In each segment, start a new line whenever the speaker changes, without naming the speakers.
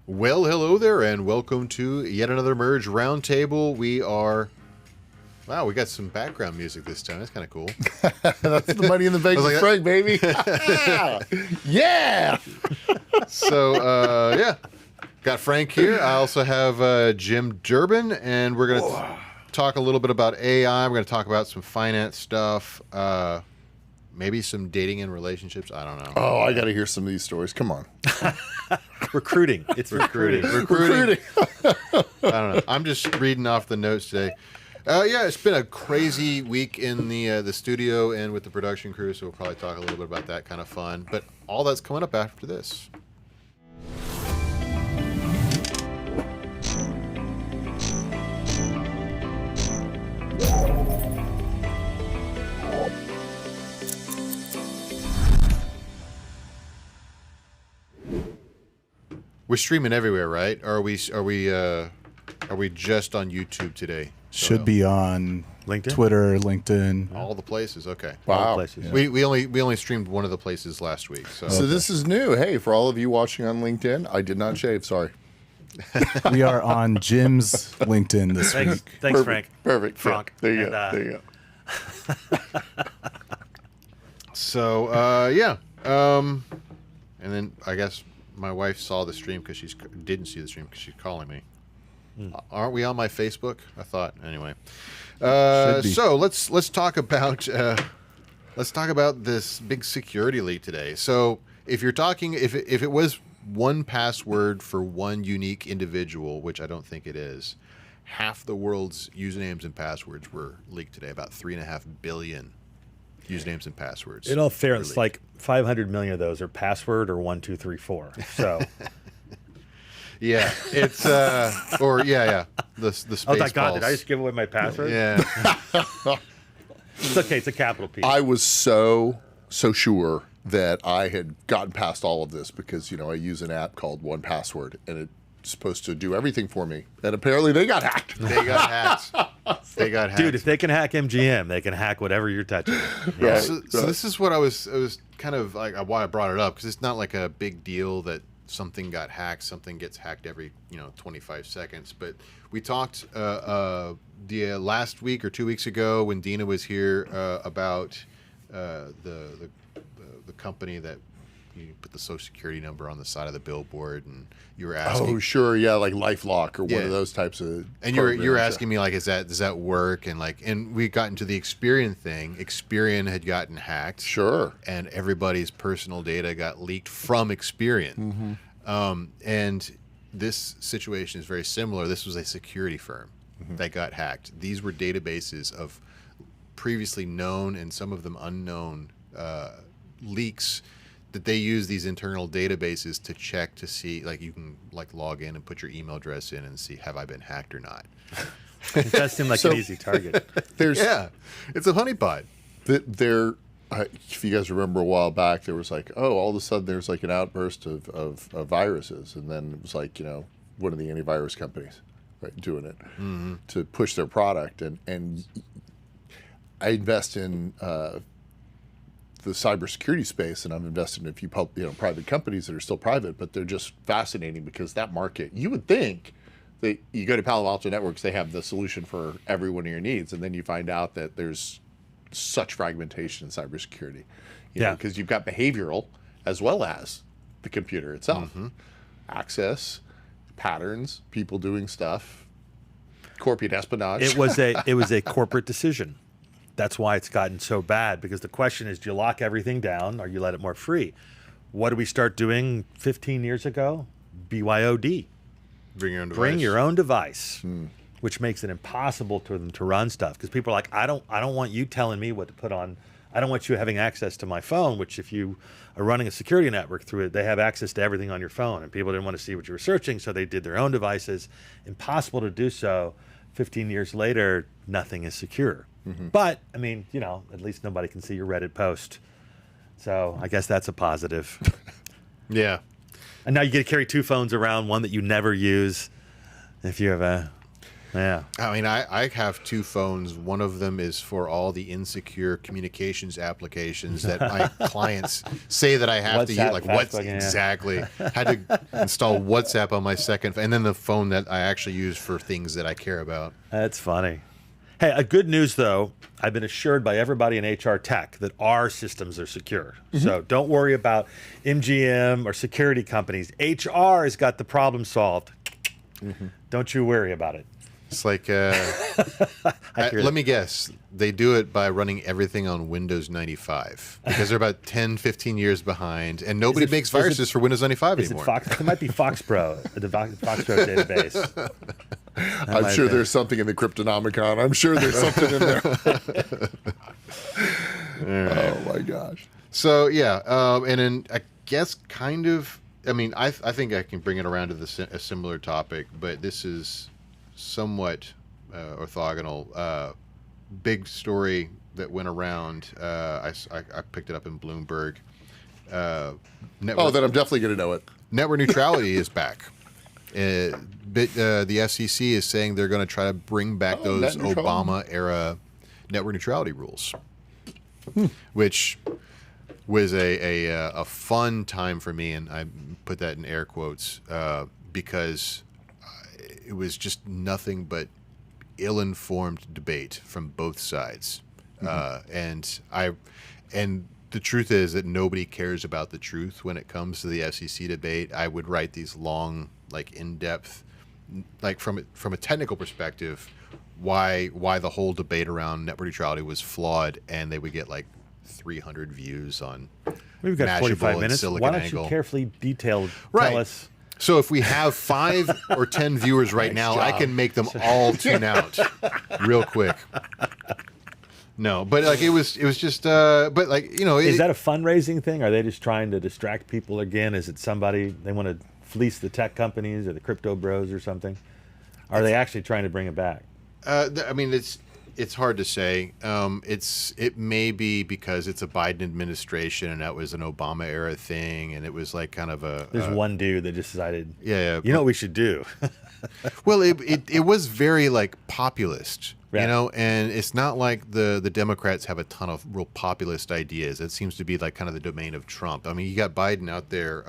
Well, hello there, and welcome to yet another Merge Roundtable. We got some background music this time. That's kind of cool.
That's the Money in the Bank with Frank, baby. Yeah.
So, got Frank here. I also have Jim Durbin, and we're going to talk a little bit about AI. We're going to talk about some finance stuff, maybe some dating and relationships. I don't know.
Oh, I got to hear some of these stories. Come on.
Recruiting. It's recruiting.
Recruiting. I don't know. I'm just reading off the notes today. It's been a crazy week in the studio and with the production crew, so we'll probably talk a little bit about that kind of fun. But all that's coming up after this. We're streaming everywhere, right? Or are we just on YouTube today?
Should be on
LinkedIn?
Twitter, LinkedIn.
All the places. Okay.
Wow.
All places.
We only streamed one of the places last week. So
This is new. Hey, for all of you watching on LinkedIn, I did not shave. Sorry.
We are on Jim's LinkedIn this
Thanks,
week.
thanks,
Perfect.
Frank.
Perfect.
Frank.
Yeah. There you
And,
go. There you go.
So and then I guess my wife saw the stream because didn't see the stream because she's calling me. Aren't we on my Facebook? I thought anyway. So let's talk about this big security leak today. So if you're talking, if it was one password for one unique individual, which I don't think it is, half the world's usernames and passwords were leaked today. About 3.5 billion usernames and passwords.
In all fairness, like 500 million of those are password or 1, 2, 3, 4. So
yeah, it's the space.
oh my God, did I just give away my password?
Yeah.
It's okay. It's a capital P.
I was so sure that I had gotten past all of this because, I use an app called 1Password, and it's supposed to do everything for me. And apparently they got hacked.
They got hacked. They got hacked.
Dude, if they can hack MGM, they can hack whatever you're touching.
Right.
So this is what I was kind of like why I brought it up, because it's not like a big deal that something got hacked. Something gets hacked every 25 seconds. But we talked the last week or 2 weeks ago when Dina was here about the company that you put the social security number on the side of the billboard, and you were asking.
Oh, sure. Yeah, like LifeLock or one
Yeah.
of those types of
And you were
programs.
asking me, like, does that work? And we got into the Experian thing. Experian had gotten hacked.
Sure.
And everybody's personal data got leaked from Experian. And this situation is very similar. This was a security firm that got hacked. These were databases of previously known and some of them unknown leaks that they use these internal databases to check to see, like, you can log in and put your email address in and see, have I been hacked or not?
It does seem like an easy target.
There's
It's a honeypot.
if you guys remember a while back, there was like, all of a sudden there's like an outburst of viruses, and then it was like, one of the antivirus companies, right, doing it to push their product, and I invest in the cybersecurity space, and I'm invested in a few private companies that are still private, but they're just fascinating because that market, you would think that you go to Palo Alto Networks, they have the solution for every one of your needs, and then you find out that there's such fragmentation in cybersecurity, because you've got behavioral as well as the computer itself, access, patterns, people doing stuff, corporate espionage.
It was a corporate decision. That's why it's gotten so bad, because the question is, do you lock everything down or you let it more free? What did we start doing 15 years ago? BYOD.
Bring your own device.
Bring your own device, which makes it impossible for them to run stuff, because people are like, I don't want you telling me what to put on. I don't want you having access to my phone, which if you are running a security network through it, they have access to everything on your phone, and people didn't want to see what you were searching, so they did their own devices. Impossible to do so. 15 years later, nothing is secure. But, I mean, at least nobody can see your Reddit post. So I guess that's a positive.
Yeah.
And now you get to carry two phones around, one that you never use. If you have a Yeah.
I mean, I have two phones. One of them is for all the insecure communications applications that my clients say that I have to use.
WhatsApp,
Like, what's
Facebook, yeah.
exactly? Had to install WhatsApp on my second, and then the phone that I actually use for things that I care about.
That's funny. Hey, good news though. I've been assured by everybody in HR tech that our systems are secure. So don't worry about MGM or security companies. HR has got the problem solved. Don't you worry about it.
It's like, let me guess. They do it by running everything on Windows 95 because they're about 10, 15 years behind, and nobody makes viruses for Windows 95
Is it
anymore.
Fox? It might be FoxPro, the FoxPro database.
I'm sure there's something in the Cryptonomicon. I'm sure there's something in there. Oh my gosh.
So yeah, and then I guess kind of. I mean, I think I can bring it around to a similar topic, but this is somewhat orthogonal. Big story that went around. I picked it up in Bloomberg.
Oh, then I'm definitely going to know it.
Network neutrality is back. The FCC is saying they're going to try to bring back those
net neutrality.
Obama-era network neutrality rules, which was a fun time for me, and I put that in air quotes because it was just nothing but ill-informed debate from both sides, and the truth is that nobody cares about the truth when it comes to the FCC debate. I would write these long, like in-depth, like from a technical perspective, why the whole debate around network neutrality was flawed, and they would get like 300 views on
We've got
Mashable
45
and
minutes.
Silicon
Why don't
Angle.
you carefully tell
Right.
us?
So if we have 5 or 10 viewers right now, I can make them all tune out real quick. No, but like it was just but like, you know,
Is that a fundraising thing? Are they just trying to distract people again? Is it somebody they want to fleece the tech companies or the crypto bros or something? Are they actually trying to bring it back?
I mean, it's hard to say. It may be because it's a Biden administration and that was an Obama era thing, and it was like kind of a.
There's one dude that just decided.
Yeah.
You know what we should do?
Well, it was very like populist,
Yeah.
you know, and it's not like the Democrats have a ton of real populist ideas. It seems to be like kind of the domain of Trump. I mean, you got Biden out there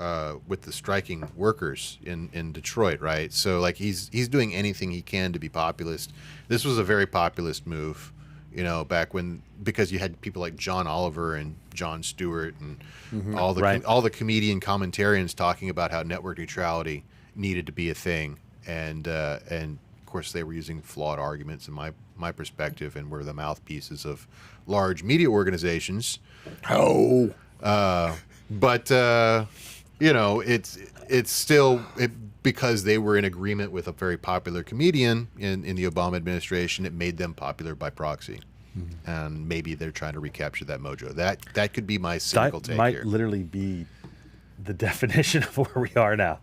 with the striking workers in Detroit, right? So like he's doing anything he can to be populist. This was a very populist move, you know, back when, because you had people like John Oliver and Jon Stewart and all the comedian commentarians talking about how network neutrality needed to be a thing. And of course they were using flawed arguments in my perspective, and were the mouthpieces of large media organizations.
Oh.
But you know, it's still because they were in agreement with a very popular comedian in the Obama administration. It made them popular by proxy, and maybe they're trying to recapture that mojo. That could be my cynical
That
take
might
here.
literally be the definition of where we are now.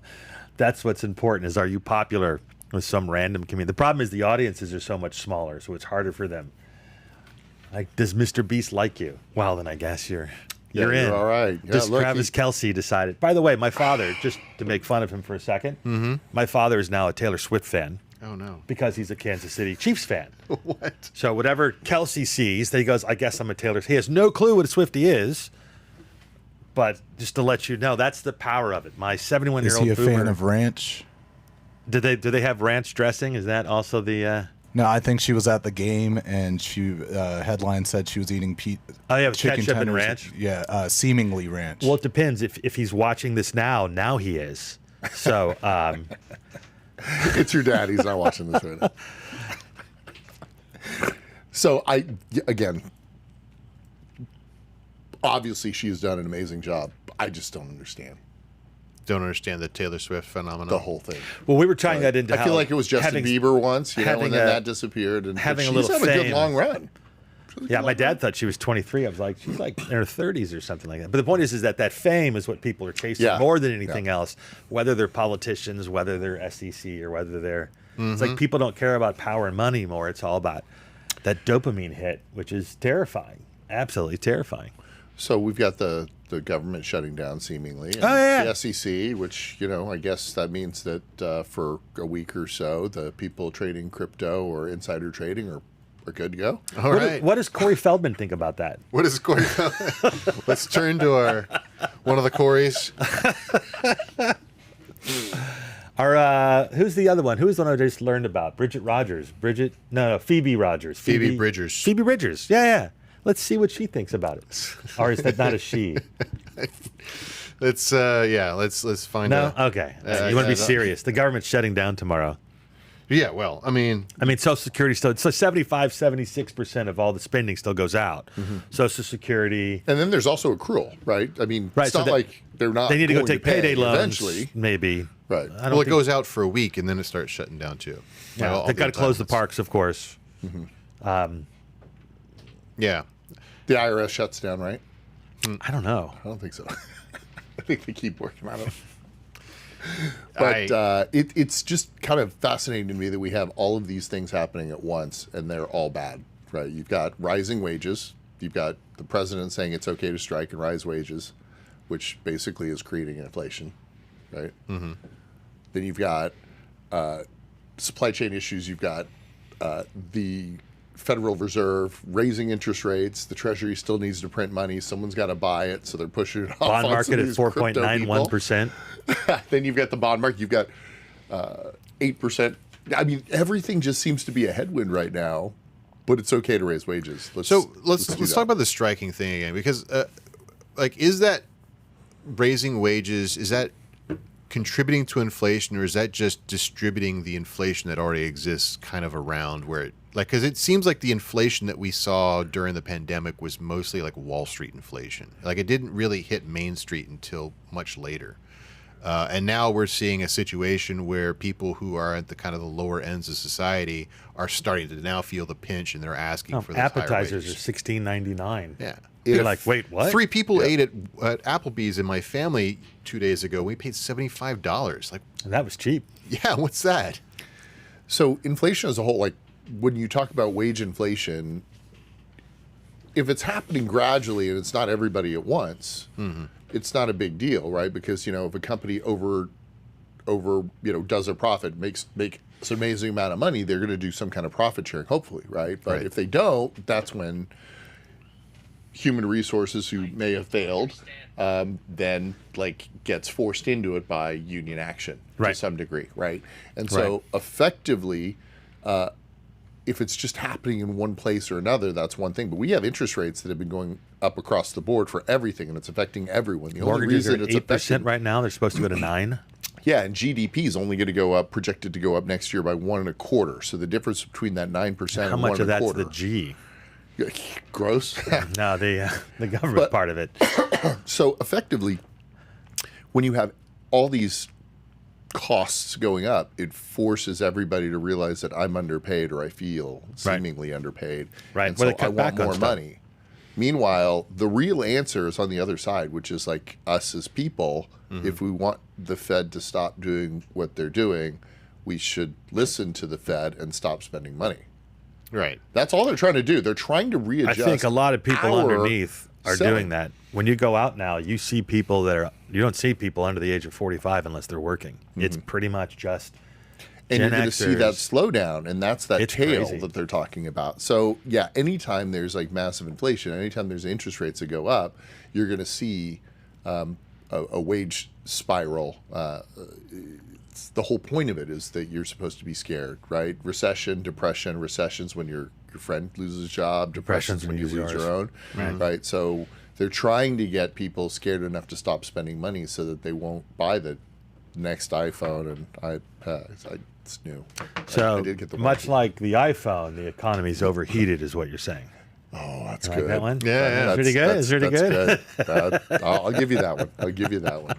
That's what's important, is are you popular with some random community? The problem is the audiences are so much smaller, so it's harder for them. Like, does Mr. Beast like you? Well, then I guess you're in.
you're all right. Yeah,
Just
look,
Travis Kelce decided. By the way, my father, just to make fun of him for a second, my father is now a Taylor Swift fan
Oh no!
because he's a Kansas City Chiefs fan.
What?
So whatever Kelce sees, he goes, I guess I'm a Taylor. He has no clue what a Swiftie is. But just to let you know, that's the power of it. My 71-year-old
Is he a
boomer.
fan of ranch?
Do they have ranch dressing? Is that also the?
No, I think she was at the game and she headline said she was eating
Oh, yeah,
chicken
ketchup and
tenders.
ranch?
Yeah, seemingly ranch.
Well, it depends. If he's watching this now he is. So
It's your dad. He's not watching this right now. So again, obviously she's done an amazing job. I just don't understand
Don't understand the Taylor Swift phenomenon.
the whole thing.
well, we were tying that into.
I feel
how
like it was Justin
having-
Bieber once, you know,
having
and then
a-
that disappeared. And
having a
she's
little
had a good
fame.
long run.
Yeah, my dad thought she was 23. I was like, she's like in her 30s or something like that. But the point is that fame is what people are chasing
Yeah.
more than anything else. Whether they're politicians, whether they're SEC, or whether they're, it's like people don't care about power and money anymore. It's all about that dopamine hit, which is terrifying, absolutely terrifying.
So we've got the the government shutting down seemingly. And
yeah.
the SEC, which, I guess that means that for a week or so, the people trading crypto or insider trading are good to go.
All right.
What does Corey Feldman think about that?
What is Corey? Let's turn to one of the Corys.
Who's the other one? Who's the one I just learned about? Bridget Rogers. Phoebe Rogers.
Phoebe Bridgers.
Phoebe Bridgers. Yeah. Let's see what she thinks about it. Or is that not a she?
Let's find out.
No? Okay. You want to be serious. The government's shutting down tomorrow.
Yeah, well, I mean,
Social Security still, so 76% of all the spending still goes out. Social Security.
And then there's also accrual, right? I mean,
Right,
it's
so
not like they're not
They need to go
going
take
pay
payday loans.
eventually.
Maybe.
Right.
well, it goes out for a week and then it starts shutting down too.
Yeah,
All
they've got to close the
entitlements.
parks, of course.
Yeah.
The IRS shuts down, right?
I don't know.
I don't think so. I think they keep working on it. But it's just kind of fascinating to me that we have all of these things happening at once, and they're all bad, right? You've got rising wages. You've got the president saying it's okay to strike and rise wages, which basically is creating inflation, right? Mm-hmm. Then you've got supply chain issues. You've got the Federal Reserve raising interest rates. The Treasury still needs to print money. Someone's got to buy it, so they're pushing it off.
Bond
on
market at
some of these crypto
4.91%.
people. Then you've got the bond market. You've got 8%. I mean, everything just seems to be a headwind right now, but it's okay to raise wages. Let's
talk about the striking thing again, because is that raising wages, is that contributing to inflation, or is that just distributing the inflation that already exists kind of around where it, because it seems like the inflation that we saw during the pandemic was mostly like Wall Street inflation. Like it didn't really hit Main Street until much later. And now we're seeing a situation where people who are at the kind of the lower ends of society are starting to now feel the pinch, and they're asking for those
Appetizers
higher
are $16.99.
Yeah.
You're like, wait, what?
3 people ate at Applebee's in my family 2 days ago. We paid $75. Like,
And that was cheap.
yeah, what's that?
So inflation as a whole, like when you talk about wage inflation, if it's happening gradually and it's not everybody at once, it's not a big deal, right? Because if a company over does a profit, makes an amazing amount of money, they're going to do some kind of profit sharing, hopefully, right? But if they don't, that's when human resources who may have failed then gets forced into it by union action to some degree, right? And so effectively, if it's just happening in one place or another, that's one thing. But we have interest rates that have been going up across the board for everything, and it's affecting everyone. The only
Mortgages are
reason
at
it's
8%
affecting,
right now. They're supposed to go to 9%.
yeah, and GDP is only going to go up, projected to go up next year by 1.25%. So the difference between that 9%
How
and
much of that's
1.25%.
the G?
Gross.
No, the government part of it.
So effectively, when you have all these costs going up, it forces everybody to realize that I'm underpaid, or I feel seemingly underpaid.
Right.
And
Well,
so
they cut
I want
back on
more
stuff.
money. Meanwhile, the real answer is on the other side, which is like us as people. If we want the Fed to stop doing what they're doing, we should listen to the Fed and stop spending money.
Right.
That's all they're trying to do. They're trying to
I
readjust.
think a lot of people
our
underneath are
selling.
doing that. When you go out now, you see people you don't see people under the age of 45 unless they're working. It's pretty much just
And
Gen
you're going to see that
Xers.
slowdown, and that's that
It's
tail
crazy.
that they're talking about. So, yeah, anytime there's massive inflation, anytime there's interest rates that go up, you're going to see a wage spiral. The whole point of it is that you're supposed to be scared, right? Recession, depression. Recession's when your friend loses his job. Depression's when you lose your own, right? So they're trying to get people scared enough to stop spending money so that they won't buy the next iPhone and iPad. It's new.
so
I did get the
much like the iPhone, the economy's overheated, is what you're saying.
Oh, that's
Like
good.
that one?
Yeah,
It's pretty good. It's pretty good.
Good. I'll give you that one. I'll give you that one.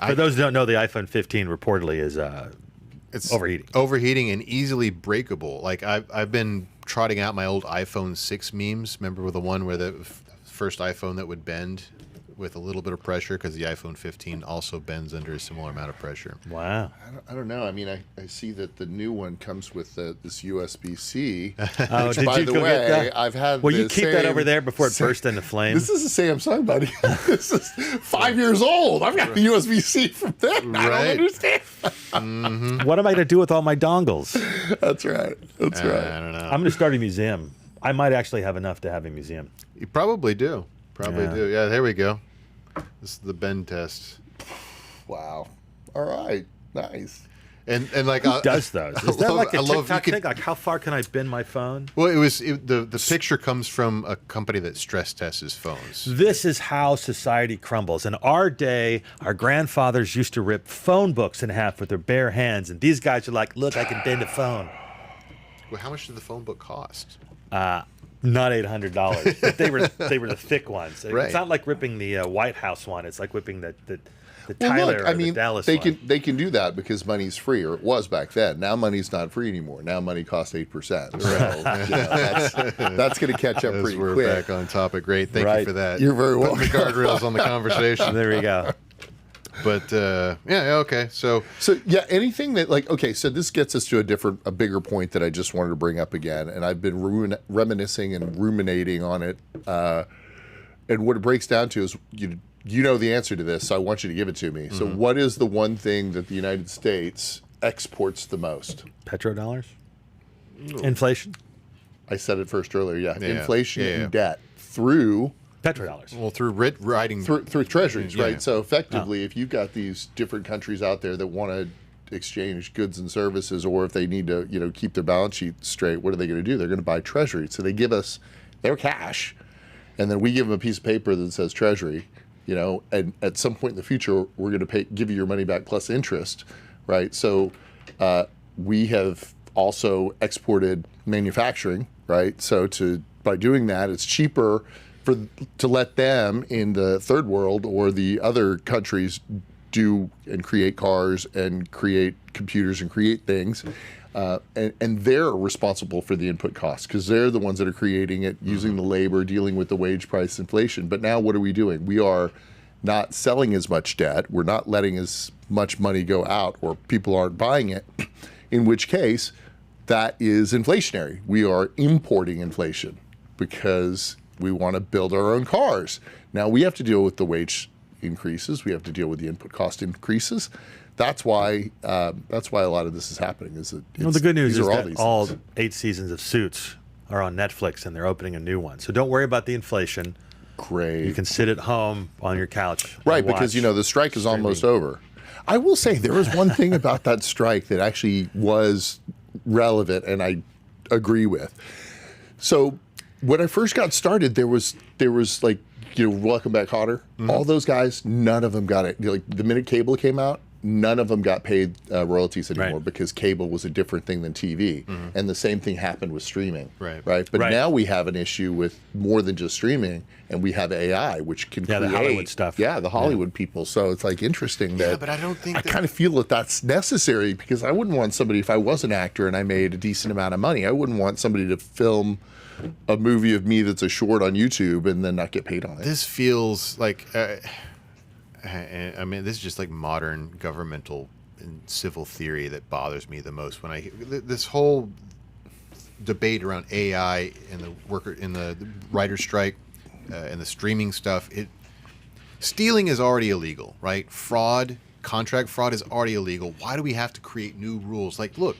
For those who don't know, the iPhone 15 reportedly is
It's
overheating.
and easily breakable. Like I've been trotting out my old iPhone 6 memes. Remember the one where the first iPhone that would bend? with a little bit of pressure because the iPhone 15 also bends under a similar amount of pressure.
Wow.
I don't know. I mean, I see that the new one comes with this USB-C.
Oh,
which,
did
by
you
the
go
way,
get that?
I've had.
Well,
the
you keep that
same-
over there before it bursts into flame.
This is a Samsung, buddy. This is 5 years old. I've got the USB-C from then. I
Right.
don't understand.
What am I going to do with all my dongles?
That's right. That's
I
right.
don't know.
I'm going to start a museum. I might actually have enough to have a museum.
You probably do. Probably
Yeah.
do. Yeah, there we go. This is the bend test.
Wow. All right. Nice.
And like
Who does those? Is that like a
I love-
TikTok
you
thing?
could-
Like, how far can I bend my phone?
Well, the picture comes from a company that stress tests phones.
This is how society crumbles. In our day, our grandfathers used to rip phone books in half with their bare hands, and these guys are like, "Look, I can bend a phone."
Well, how much did the phone book cost?
Not $800, but they were the thick ones.
Right.
It's not like ripping the White House one. It's like ripping the
Well,
Tyler
look,
or
I
the
mean,
Dallas
they
one.
can do that because money's free, or it was back then. Now money's not free anymore. Now money costs 8%. So that's going to catch up
As
pretty
we're
quick.
back on topic. Great. Thank
Right.
you for that.
You're very
Putting the
welcome.
guardrails on the conversation.
There we go.
But yeah, okay. So
So yeah, anything that okay, so this gets us to a bigger point that I just wanted to bring up again, and I've been reminiscing and ruminating on it. And what it breaks down to is you know the answer to this, so I want you to give it to me. So what is the one thing that the United States exports the most?
Petrodollars? Inflation?
I said it first earlier. Yeah,
Yeah.
inflation
Yeah.
and debt through
Petrodollars.
well, through writing
through treasuries,
Yeah.
right? So effectively, if you've got these different countries out there that want to exchange goods and services, or if they need to, keep their balance sheet straight, what are they going to do? They're going to buy treasuries. So they give us their cash, and then we give them a piece of paper that says treasury, and at some point in the future, we're going to give you your money back plus interest, right? So we have also exported manufacturing, right? So by doing that, it's cheaper to let them in the third world or the other countries do and create cars and create computers and create things. And they're responsible for the input costs because they're the ones that are creating it, using the labor, dealing with the wage price inflation. But now what are we doing? We are not selling as much debt. We're not letting as much money go out, or people aren't buying it, in which case that is inflationary. We are importing inflation because we want to build our own cars. Now we have to deal with the wage increases. We have to deal with the input cost increases. That's why a lot of this is happening. Is that
Well, the good news
these
is
are
that
these
all
things.
8 seasons of Suits are on Netflix, and they're opening a new one. So don't worry about the inflation.
Great.
You can sit at home on your couch. and
Right, because
watch.
the strike is almost over. I will say there was one thing about that strike that actually was relevant, and I agree with. So when I first got started, there was like Welcome Back Kotter. All those guys, none of them got it. Like the minute cable came out, none of them got paid royalties anymore
Right.
because cable was a different thing than TV, and the same thing happened with streaming.
Right.
Right. But
Right.
now we have an issue with more than just streaming, and we have AI, which can
Yeah, the
create
Hollywood stuff.
Yeah, the Hollywood people. So it's like interesting that.
Yeah, but I don't think
I
that-
kind of feel that that's necessary because I wouldn't want somebody, if I was an actor and I made a decent amount of money, I wouldn't want somebody to film a movie of me that's a short on YouTube and then not get paid on it.
this feels like I mean, this is just like modern governmental and civil theory that bothers me the most when I this whole debate around AI and the writer strike and the streaming stuff. Stealing is already illegal, right? Contract fraud is already illegal. Why do we have to create new rules? Like, look,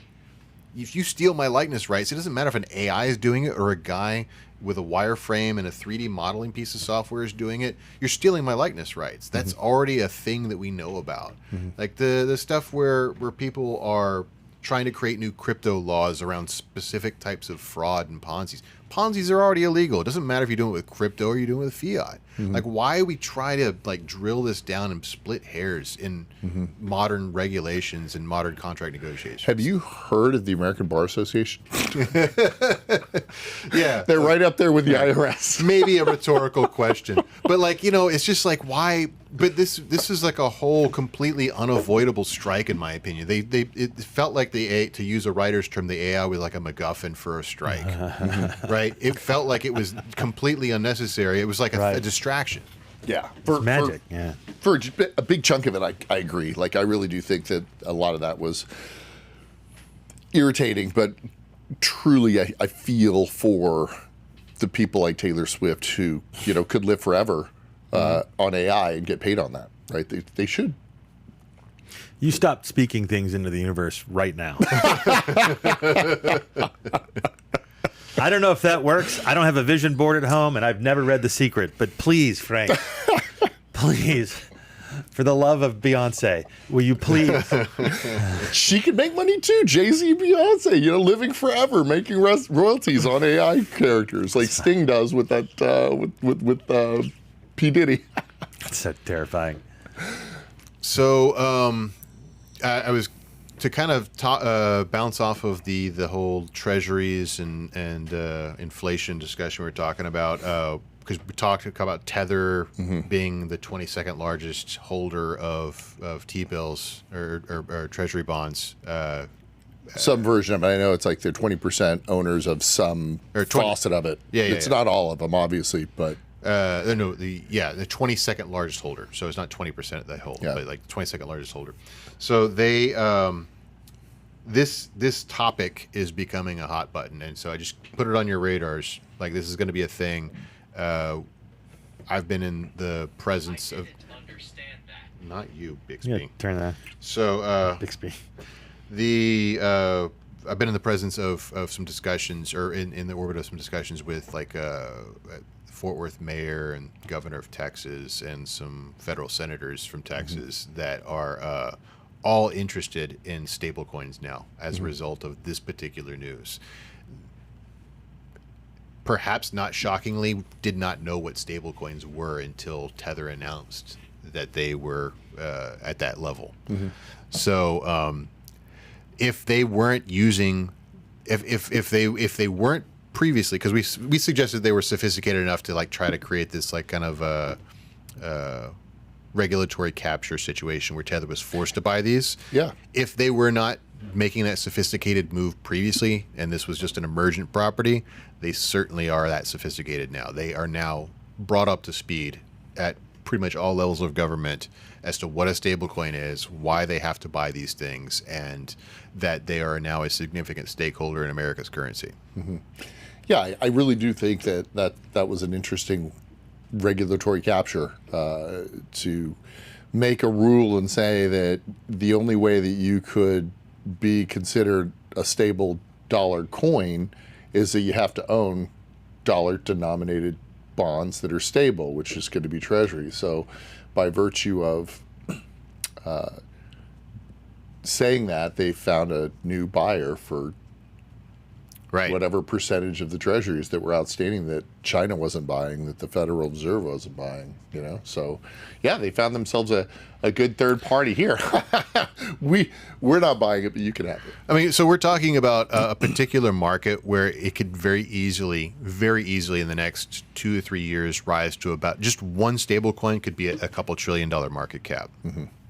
if you steal my likeness rights, it doesn't matter if an AI is doing it or a guy with a wireframe and a 3D modeling piece of software is doing it. You're stealing my likeness rights. That's already a thing that we know about. Like the stuff where people are trying to create new crypto laws around specific types of fraud and Ponzi's. Ponzi's are already illegal. It doesn't matter if you're doing it with crypto or you're doing it with fiat. Like, why we try to drill this down and split hairs in modern regulations and modern contract negotiations?
Have you heard of the American Bar Association?
Yeah.
They're right up there with the IRS.
Maybe a rhetorical question, but it's just like, why? But this is like a whole completely unavoidable strike, in my opinion. It felt like to use a writer's term, the AI was like a MacGuffin for a strike, right? It felt like it was completely unnecessary. It was like a distraction.
Yeah,
It's magic. Yeah.
For a big chunk of it, I agree. Like, I really do think that a lot of that was irritating, but truly, I feel for the people like Taylor Swift who, could live forever on AI and get paid on that, right? They should.
You stop speaking things into the universe right now. I don't know if that works. I don't have a vision board at home, and I've never read The Secret. But please, Frank, please, for the love of Beyonce, will you please?
She could make money too. Jay-Z, Beyonce, living forever, making royalties on AI characters like Sting does with that with P. Diddy.
That's so terrifying.
So I was to kind of bounce off of the whole treasuries and inflation discussion we were talking about, because we talked about Tether being the 22nd largest holder of T-bills or treasury bonds.
Some version of it. I know it's like they're 20% owners of some faucet of it. It's not all of them, obviously, but...
the 22nd largest holder. So it's not 20% that they hold, but like 22nd largest holder. So they this topic is becoming a hot button, and so I just put it on your radars. Like, this is going to be a thing. I've been in the presence of not you, Bixby.
Yeah, turn that.
So
Bixby.
I've been in the presence of some discussions, or in the orbit of some discussions with like Fort Worth mayor and governor of Texas and some federal senators from Texas that are all interested in stablecoins now as a result of this particular news. Perhaps not shockingly, did not know what stablecoins were until Tether announced that they were at that level. So if they weren't using, if they weren't previously, because we suggested they were sophisticated enough to like try to create this like kind of regulatory capture situation where Tether was forced to buy these.
Yeah.
If they were not making that sophisticated move previously, and this was just an emergent property, they certainly are that sophisticated now. They are now brought up to speed at pretty much all levels of government as to what a stablecoin is, why they have to buy these things, and that they are now a significant stakeholder in America's currency.
Yeah, I really do think that was an interesting regulatory capture to make a rule and say that the only way that you could be considered a stable dollar coin is that you have to own dollar-denominated bonds that are stable, which is going to be treasury. So by virtue of saying that, they found a new buyer for whatever percentage of the treasuries that were outstanding that China wasn't buying, that the Federal Reserve wasn't buying, So, yeah, they found themselves a good third party here. We're not buying it, but you can have it.
I mean, so we're talking about a particular market where it could very easily in the next 2 to 3 years rise to about just one stable coin could be a couple $1 trillion market cap.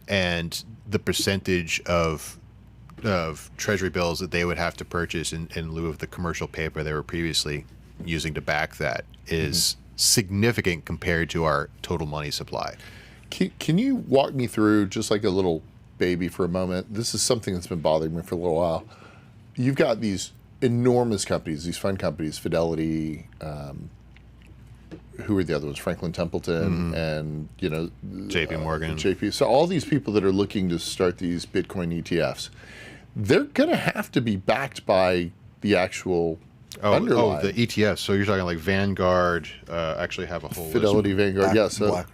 And the percentage of treasury bills that they would have to purchase in lieu of the commercial paper they were previously using to back that is significant compared to our total money supply.
Can you walk me through, just like a little baby for a moment? This is something that's been bothering me for a little while. You've got these enormous companies, these fund companies, Fidelity, who are the other ones? Franklin Templeton, and
JP Morgan.
So all these people that are looking to start these Bitcoin ETFs, they're going to have to be backed by the actual underlying.
The ETFs. So you're talking like Vanguard, actually have a whole
Fidelity,
list.
Vanguard, So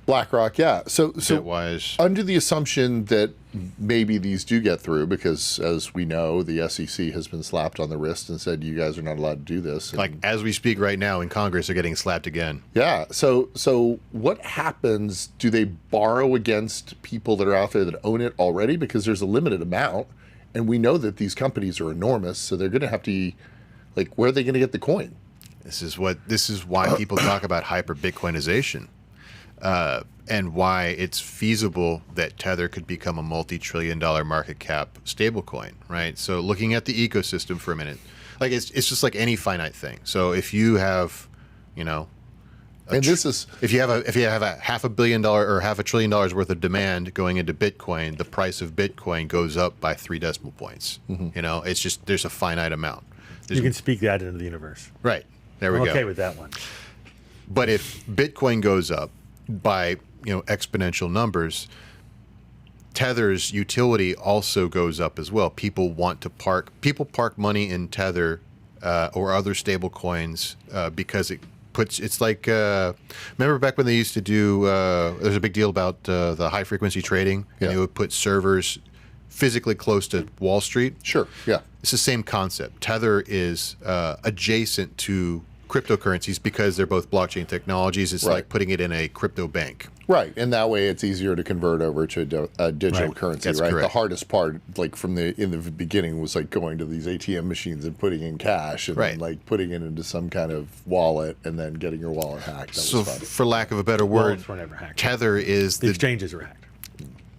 BlackRock, yeah. So
Bitwise.
Under the assumption that maybe these do get through, because as we know, the SEC has been slapped on the wrist and said, you guys are not allowed to do this.
Like as we speak right now in Congress, they're getting slapped again.
Yeah. So what happens? Do they borrow against people that are out there that own it already? Because there's a limited amount, and we know that these companies are enormous, so they're going to have to, like, where are they going to get the coin?
This is why people talk about hyper Bitcoinization. And why it's feasible that Tether could become a multi-trillion-dollar market cap stablecoin, right? So looking at the ecosystem for a minute, like it's just like any finite thing. So if you have,
And this is
if you have a $500 million or $500 billion worth of demand going into Bitcoin, the price of Bitcoin goes up by 3 decimal points. You know, it's just there's a finite amount.
You can speak that into the universe.
Right. There we
I'm
go.
okay with that one.
But if Bitcoin goes up by exponential numbers, Tether's utility also goes up as well. People park money in Tether or other stable coins because it's like remember back when they used to do there's a big deal about the high frequency trading, and they would put servers physically close to Wall Street.
Sure. Yeah.
It's the same concept. Tether is adjacent to cryptocurrencies because they're both blockchain technologies. It's like putting it in a crypto bank.
Right, and that way it's easier to convert over to a digital currency.
That's
right,
correct.
the hardest part, like in the beginning, was like going to these ATM machines and putting in cash, and then like putting it into some kind of wallet, and then getting your wallet hacked. That
So,
was fun.
for lack of a better word,
Wallets were never hacked.
Tether is
The exchanges are hacked.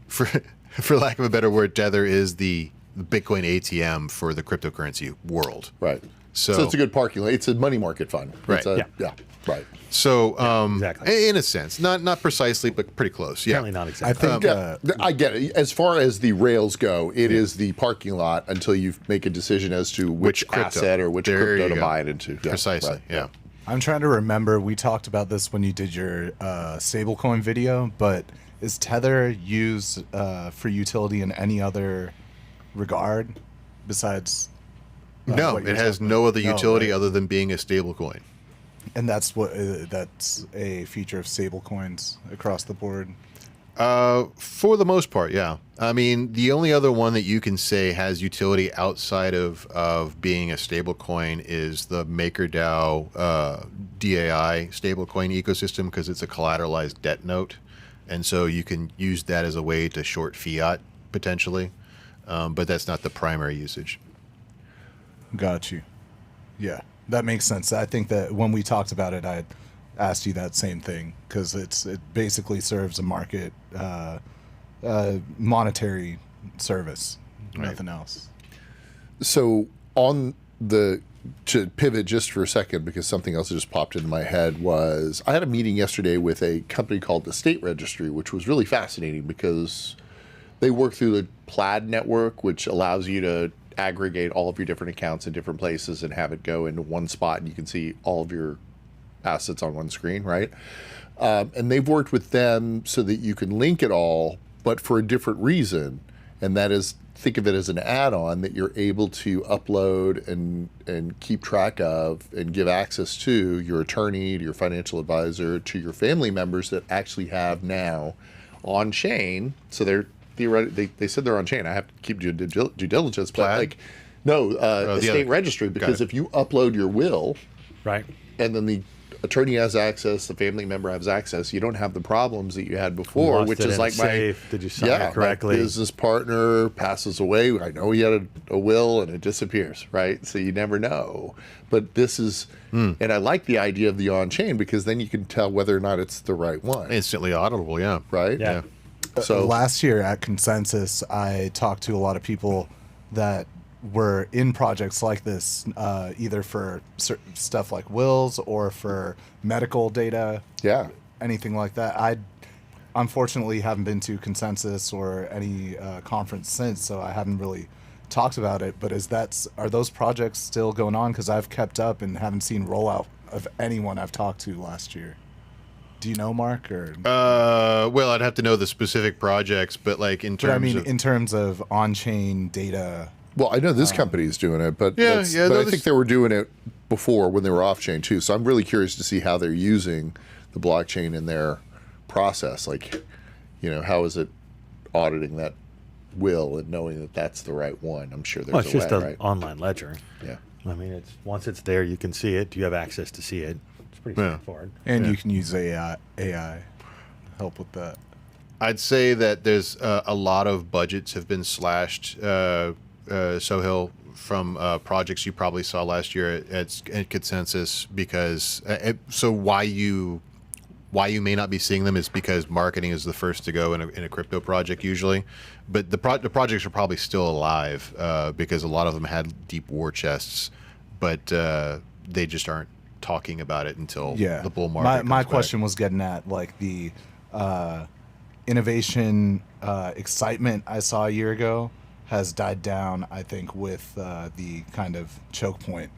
for lack of a better word, Tether is the Bitcoin ATM for the cryptocurrency world.
Right.
So
it's a good parking lot. It's a money market fund.
Right.
Yeah. Right.
So,
exactly.
in a sense, not precisely, but pretty close. Yeah.
Apparently not
I
exactly.
think
I get it. As far as the rails go, it is the parking lot until you make a decision as to which
crypto.
asset or which
There
crypto
you
to
go.
buy it into. Yeah,
Precisely.
right.
Yeah.
I'm trying to remember. We talked about this when you did your stablecoin video, but is Tether used for utility in any other regard besides?
No,
what
it
you're
has
talking
no
about?
other utility other than being a stable coin.
And that's that's a feature of stablecoins across the board.
For the most part, yeah. I mean, the only other one that you can say has utility outside of being a stablecoin is the MakerDAO DAI stablecoin ecosystem, because it's a collateralized debt note, and so you can use that as a way to short fiat potentially, but that's not the primary usage.
Got you. Yeah, that makes sense. I think that when we talked about it, I asked you that same thing because it basically serves a market monetary service, nothing else.
So to pivot just for a second, because something else that just popped into my head was I had a meeting yesterday with a company called the State Registry, which was really fascinating because they work through the Plaid network, which allows you to aggregate all of your different accounts in different places and have it go into one spot, and you can see all of your assets on one screen, right? And they've worked with them so that you can link it all, but for a different reason, and that is, think of it as an add-on that you're able to upload and keep track of and give access to your attorney, to your financial advisor, to your family members that actually have now on chain. So they're theoretically, they said they're on chain. I have to keep due diligence, but
Plaid?
like no, the
the
state
other.
registry, because
it.
if you upload your will,
Right.
and then the attorney has access, the family member has access, you don't have the problems that you had before,
Lost
which
it
is
in
like
a
my
safe. Did you sign it correctly?
my business partner passes away. I know he had a will and it disappears, right? So you never know. But this is, and I like the idea of the on-chain because then you can tell whether or not it's the right one,
Instantly auditable, yeah.
right?
Yeah.
So
Last year at Consensus, I talked to a lot of people that were in projects like this, either for stuff like wills or for medical data,
yeah,
anything like that. I unfortunately haven't been to Consensus or any conference since, so I haven't really talked about it. But are those projects still going on? Because I've kept up and haven't seen rollout of anyone I've talked to last year. Do you know, Mark? Or
Well, I'd have to know the specific projects, but like in terms of
in terms of on-chain data.
Well, I know this company is doing it, but
Yeah,
but
yeah,
I
no,
think they were doing it before when they were off chain too. So I'm really curious to see how they're using the blockchain in their process. Like, how is it auditing that will and knowing that that's the right one? I'm sure there's
Well, it's
a
just
way,
an
right?
online ledger.
Yeah.
I mean, once it's there, you can see it. You have access to see it. It's pretty
Yeah.
straightforward.
And you can use AI to help with that.
I'd say that there's a lot of budgets have been slashed, Sohail, from projects you probably saw last year at Consensus, because so why you may not be seeing them is because marketing is the first to go in a crypto project usually, but the projects are probably still alive because a lot of them had deep war chests, but they just aren't talking about it until
Yeah.
the bull market.
My
comes
question
back.
was getting at like the innovation excitement I saw a year ago has died down, I think, with the kind of choke point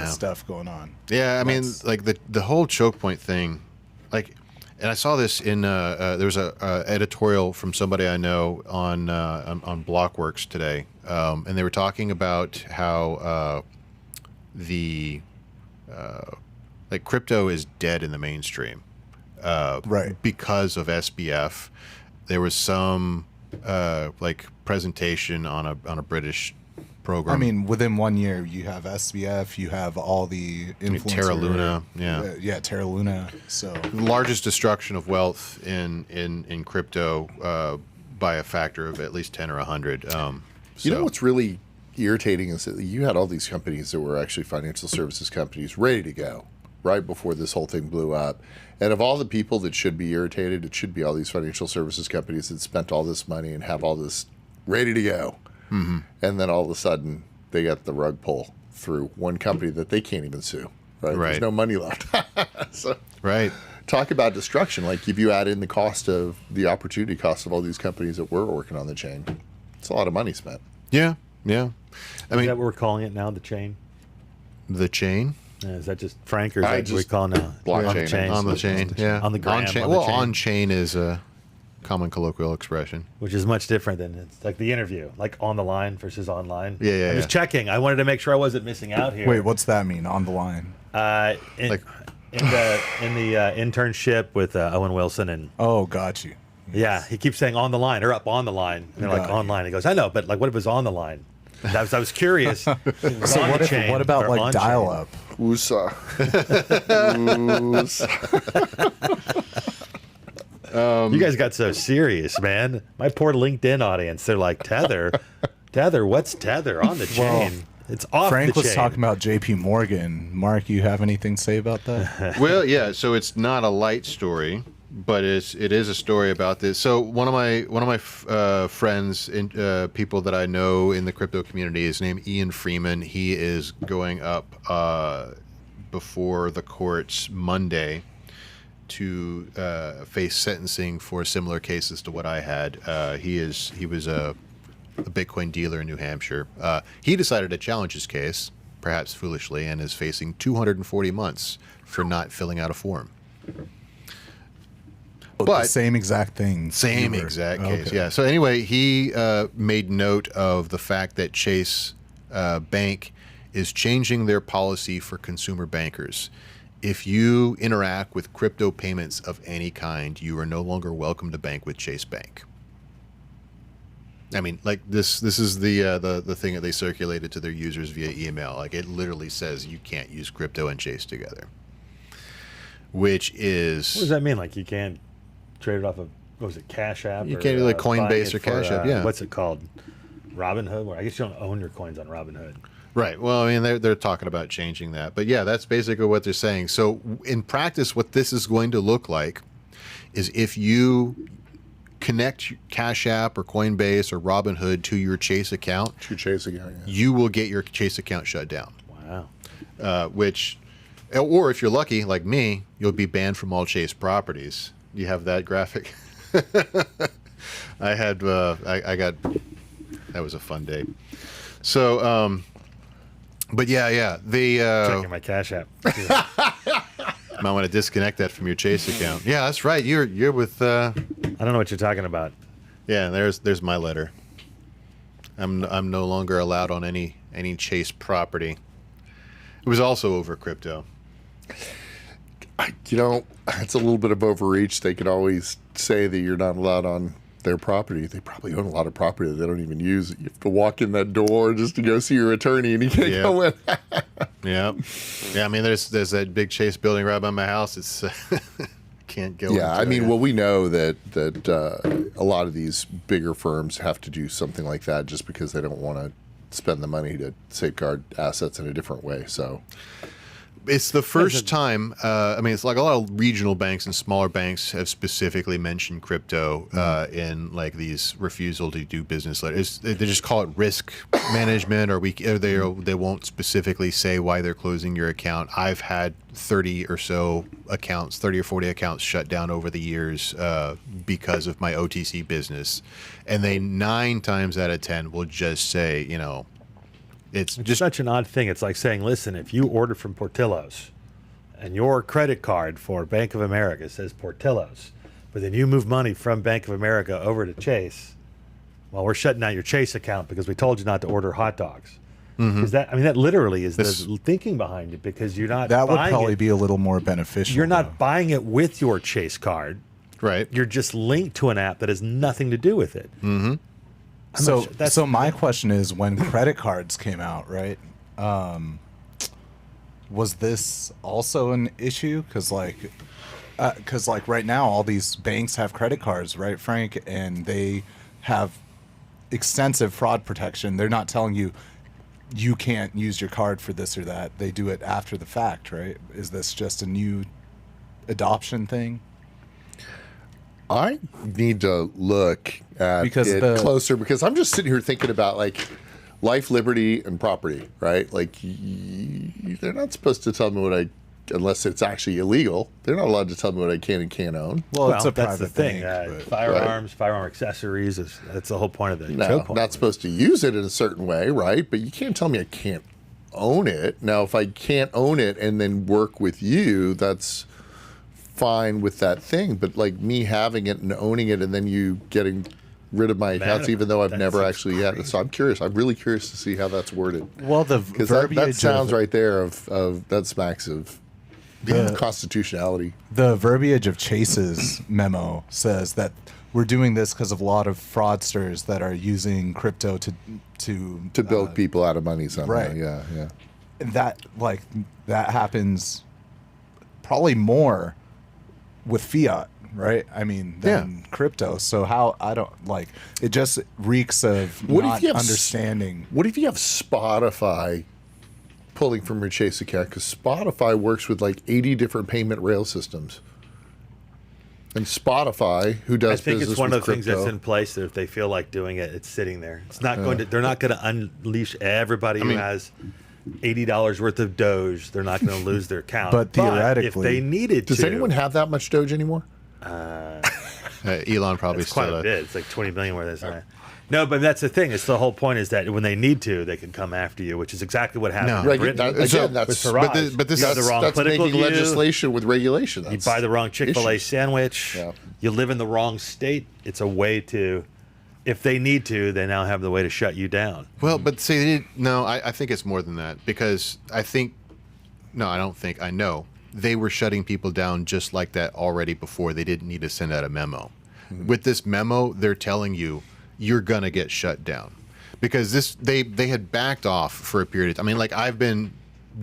stuff going on.
Yeah, I mean,
That's-
like the whole choke point thing, like, and I saw this in there was a editorial from somebody I know on Blockworks today, and they were talking about how the like crypto is dead in the mainstream,
Right.
because of SBF. There was some like presentation on a British program.
I mean, within 1 year, you have SBF, you have all the influencers.
Terra Luna, yeah.
Yeah, Terra Luna. So,
The largest destruction of wealth in crypto by a factor of at least 10 or 100.
You know what's really irritating is that you had all these companies that were actually financial services companies ready to go right before this whole thing blew up. And of all the people that should be irritated, it should be all these financial services companies that spent all this money and have all this ready to go. Mm-hmm. And then all of a sudden, they got the rug pull through one company that they can't even sue. Right?
Right.
There's no money left. So,
Right.
talk about destruction. Like if you add in the cost of the opportunity cost of all these companies that were working on the chain, it's a lot of money spent.
Yeah. Yeah. I
Is
mean,
that what we're calling it now, the chain?
the chain
Is that just Frank, or is
I
that what we
just-
call now?
blockchain.
On the chain.
on the chain. Yeah.
On the gram,
On chain.
on the
Well,
chain.
on chain is a common colloquial expression.
Which is much different than it's like the interview, like on the line versus online.
Yeah,
I'm just checking. I wanted to make sure I wasn't missing out here.
wait, what's that mean on the line?
In,
Like-
in the internship with Owen Wilson, and
Oh, got you.
yeah, he keeps saying on the line or up on the line. And they're like
Got it.
online. He goes, I know, but like, what if it was on the line? And I was curious. It was
So
on the
what,
chain
what about
or
like
on chain.
dial up?
USA.
You guys got so serious, man. My poor LinkedIn audience, they're like, Tether? Tether? What's Tether on the chain? It's off
Frank
the
was
chain.
talking about JP Morgan. Mark, you have anything to say about that?
Well, yeah. So it's not a light story, but it is a story about this. So one of my friends, people that I know in the crypto community, is named Ian Freeman. He is going up before the courts Monday to face sentencing for similar cases to what I had. He was a Bitcoin dealer in New Hampshire. He decided to challenge his case, perhaps foolishly, and is facing 240 months for not filling out a form.
The
But
same exact thing.
same
you were-
exact case,
okay.
yeah. So anyway, he made note of the fact that Chase Bank is changing their policy for consumer bankers. If you interact with crypto payments of any kind, you are no longer welcome to bank with Chase Bank. I mean, like this is the thing that they circulated to their users via email. Like it literally says you can't use crypto and Chase together, which is
What does that mean? Like you can't trade it off of, what was it, Cash App?
You
or,
can't do, like,
buying
Coinbase
it
or Cash App, yeah.
What's it called? Robinhood? Or I guess you don't own your coins on Robinhood.
Right. Well, I mean, they're talking about changing that, but yeah, that's basically what they're saying. So in practice, what this is going to look like is if you connect Cash App or Coinbase or Robinhood to your Chase account,
True Chase again. Yeah.
you will get your Chase account shut down.
Wow.
Which, or if you're lucky, like me, you'll be banned from all Chase properties. You have that graphic. I had, I got, that was a fun day. So, but yeah, the
Checking my Cash App.
might want to disconnect that from your Chase account. Yeah, that's right. You're with.
I don't know what you're talking about.
Yeah, there's my letter. I'm no longer allowed on any Chase property. It was also over crypto.
You know, it's a little bit of overreach. They could always say that you're not allowed on their property. They probably own a lot of property that they don't even use. You have to walk in that door just to go see your attorney, and you can't
Yeah.
go in.
Yeah, yeah. I mean, there's that big Chase building right by my house. It's can't go.
Yeah, I
into
mean,
it.
well, we know that a lot of these bigger firms have to do something like that just because they don't want to spend the money to safeguard assets in a different way. So,
it's the first time. I mean, it's like a lot of regional banks and smaller banks have specifically mentioned crypto in like these refusal to do business letters. They just call it risk management, or they won't specifically say why they're closing your account. I've had 30 or 40 accounts shut down over the years because of my OTC business, and they 9 times out of 10 will just say, you know. It's just
such an odd thing. It's like saying, listen, if you order from Portillo's and your credit card for Bank of America says Portillo's, but then you move money from Bank of America over to Chase, well, we're shutting down your Chase account because we told you not to order hot dogs. Because that literally is the thinking behind it, because you're not
That would
buying
probably
it.
be a little more beneficial.
You're
though.
not buying it with your Chase card.
right.
You're just linked to an app that has nothing to do with it.
So my question is, when credit cards came out, right? Was this also an issue? Because like right now, all these banks have credit cards, right, Frank? And they have extensive fraud protection. They're not telling you you can't use your card for this or that. They do it after the fact, right? Is this just a new adoption thing?
I need to look at it closer, because I'm just sitting here thinking about like life, liberty, and property, right? Like they're not supposed to tell me what unless it's actually illegal. They're not allowed to tell me what I can and can't own.
Well, it's a
that's the
private
thing.
thing.
Firearms, firearm accessories, that's the whole point of the
No,
choke point.
not supposed to use it in a certain way, right? But you can't tell me I can't own it. Now, if I can't own it and then work with you, that's fine with that thing. But like me having it and owning it and then you getting rid of my accounts, even though I've never actually had it. So I'm curious. I'm really curious to see how that's worded.
Well, the
Because
verbiage
that sounds
of,
right there of that smacks of constitutionality.
The verbiage of Chase's memo says that we're doing this because of a lot of fraudsters that are using crypto to
Build people out of money somehow.
right.
Yeah.
that happens probably more with fiat, right? I mean, than crypto. So how I don't like it. Just reeks of not understanding.
What if you have Spotify pulling from your Chase account? Because Spotify works with like 80 different payment rail systems. And Spotify, who does
I think
business
it's one
with
of the things
crypto,
that's in place that if they feel like doing it, it's sitting there. It's not going to. They're not going to unleash everybody who has $80 worth of Doge. They're not going to lose their account.
But theoretically,
if they needed
does
to,
anyone have that much Doge anymore?
Elon probably
it's quite
still
a bit. It's like 20 million worth of. No, but that's the thing. It's the whole point is that when they need to, they can come after you, which is exactly what happened in
Right,
Britain.
that's
with Farage.
but this
You have
is-
the wrong
that's
political
making
view.
legislation with regulation.
You buy the wrong Chick-fil-A
issues.
sandwich.
Yeah.
You live in the wrong state. It's a way to, if they need to, they now have the way to shut you down.
Well, but see, no, I think it's more than that, because I know they were shutting people down just like that already before. They didn't need to send out a memo. With this memo, they're telling you you're gonna get shut down, because they had backed off for a period of time. I mean, like, I've been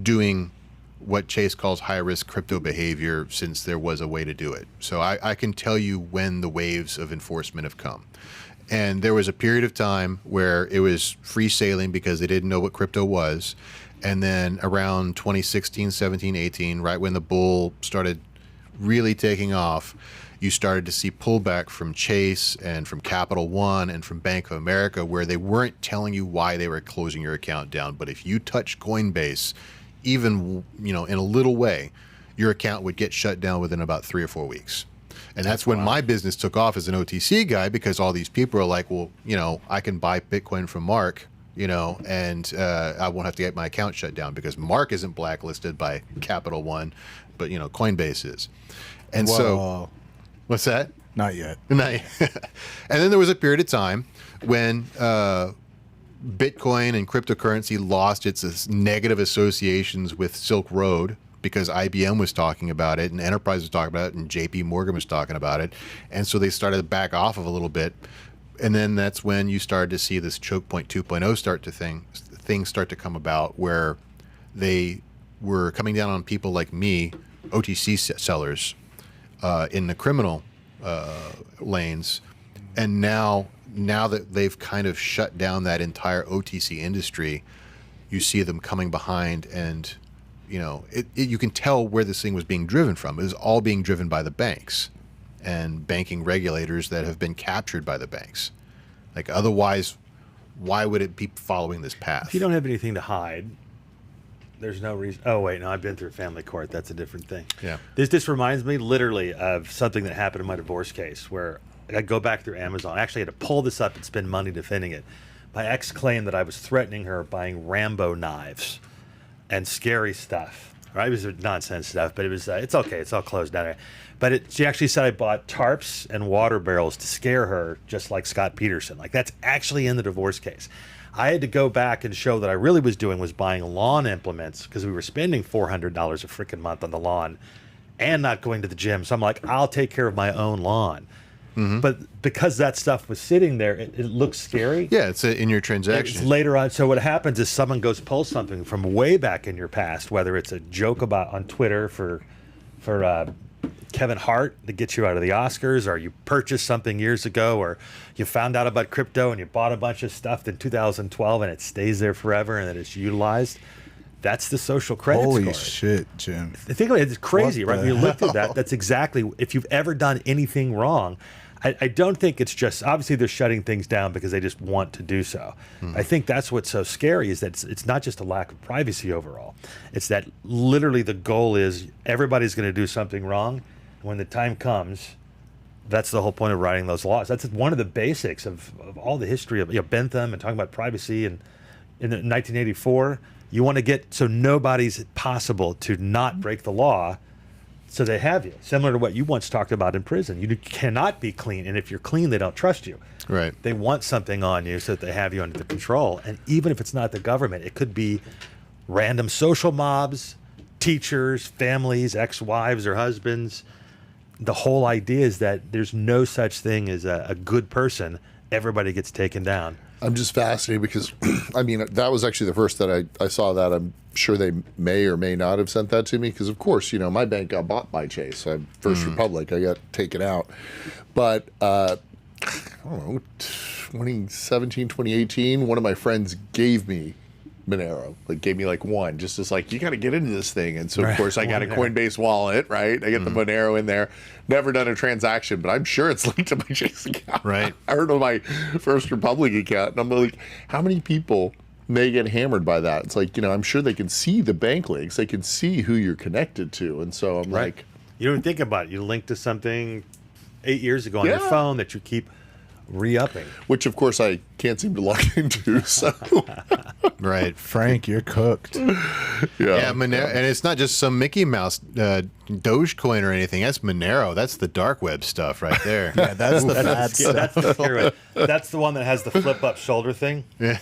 doing what Chase calls high risk crypto behavior since there was a way to do it. So I can tell you when the waves of enforcement have come. And there was a period of time where it was free sailing because they didn't know what crypto was. And then around 2016, 17, 18, right when the bull started really taking off, you started to see pullback from Chase and from Capital One and from Bank of America, where they weren't telling you why they were closing your account down. But if you touch Coinbase, even in a little way, your account would get shut down within about 3 or 4 weeks. And that's when my business took off as an OTC guy, because all these people are like, well, I can buy Bitcoin from Mark, and I won't have to get my account shut down because Mark isn't blacklisted by Capital One, but Coinbase is. And so, what's that?
Not yet.
And then there was a period of time when Bitcoin and cryptocurrency lost its negative associations with Silk Road, because IBM was talking about it and Enterprise was talking about it and JP Morgan was talking about it. And so they started to back off of a little bit. And then that's when you started to see this choke point 2.0 things start to come about, where they were coming down on people like me, OTC sellers, in the criminal lanes. And now that they've kind of shut down that entire OTC industry, you see them coming behind and you can tell where this thing was being driven from. It was all being driven by the banks and banking regulators that have been captured by the banks. Like, otherwise, why would it be following this path?
If you don't have anything to hide, there's no reason. Oh, wait, no, I've been through family court. That's a different thing.
Yeah.
This reminds me literally of something that happened in my divorce case where I go back through Amazon. I actually had to pull this up and spend money defending it. My ex claimed that I was threatening her buying Rambo knives and scary stuff. Right? It was nonsense stuff, but it was it's okay. It's all closed down. But she actually said I bought tarps and water barrels to scare her, just like Scott Peterson. Like, that's actually in the divorce case. I had to go back and show that I really was doing was buying lawn implements because we were spending $400 a freaking month on the lawn and not going to the gym. So I'm like, I'll take care of my own lawn. Mm-hmm. But because that stuff was sitting there, it looks scary.
Yeah, it's in your transaction.
It's later on. So what happens is someone goes pull something from way back in your past, whether it's a joke about on Twitter for Kevin Hart to get you out of the Oscars, or you purchased something years ago, or you found out about crypto and you bought a bunch of stuff in 2012 and it stays there forever and then it's utilized. That's the social credit score.
Holy shit, Jim.
Think of it, it's crazy,
What
right?
the
When you looked at
hell?
that, that's exactly, if you've ever done anything wrong, I don't think it's just, obviously they're shutting things down because they just want to do so. I think that's what's so scary is that it's not just a lack of privacy overall. It's that literally the goal is everybody's going to do something wrong. When the time comes, that's the whole point of writing those laws. That's one of the basics of all the history of Bentham and talking about privacy. And in 1984, you want to get so nobody's possible to not break the law. So they have you, similar to what you once talked about in prison. You cannot be clean, and if you're clean, they don't trust you.
Right.
They want something on you so that they have you under control. And even if it's not the government, it could be random social mobs, teachers, families, ex-wives or husbands. The whole idea is that there's no such thing as a good person. Everybody gets taken down.
I'm just fascinated because, I mean, that was actually the first that I saw that. I'm sure they may or may not have sent that to me because, of course, my bank got bought by Chase. First Republic, I got taken out. But, I don't know, 2017, 2018, one of my friends gave me Monero, gave me one, just as you got to get into this thing. And so, of course, I got a Coinbase wallet, right? I get the Monero in there. Never done a transaction, but I'm sure it's linked to my Chase account.
Right.
I heard of my First Republic account, and I'm like, how many people may get hammered by that? It's I'm sure they can see the bank links. They can see who you're connected to. And so I'm like...
You don't even think about it. You link to something 8 years ago on your phone that you keep re-upping.
Which, of course, I can't seem to log into, so...
Right.
Frank, you're cooked.
Yeah, Monero, and it's not just some Mickey Mouse Dogecoin or anything. That's Monero. That's the dark web stuff right there.
Yeah, that's the bad stuff.
That's the scary one. That's the one that has the flip-up shoulder thing. Yeah.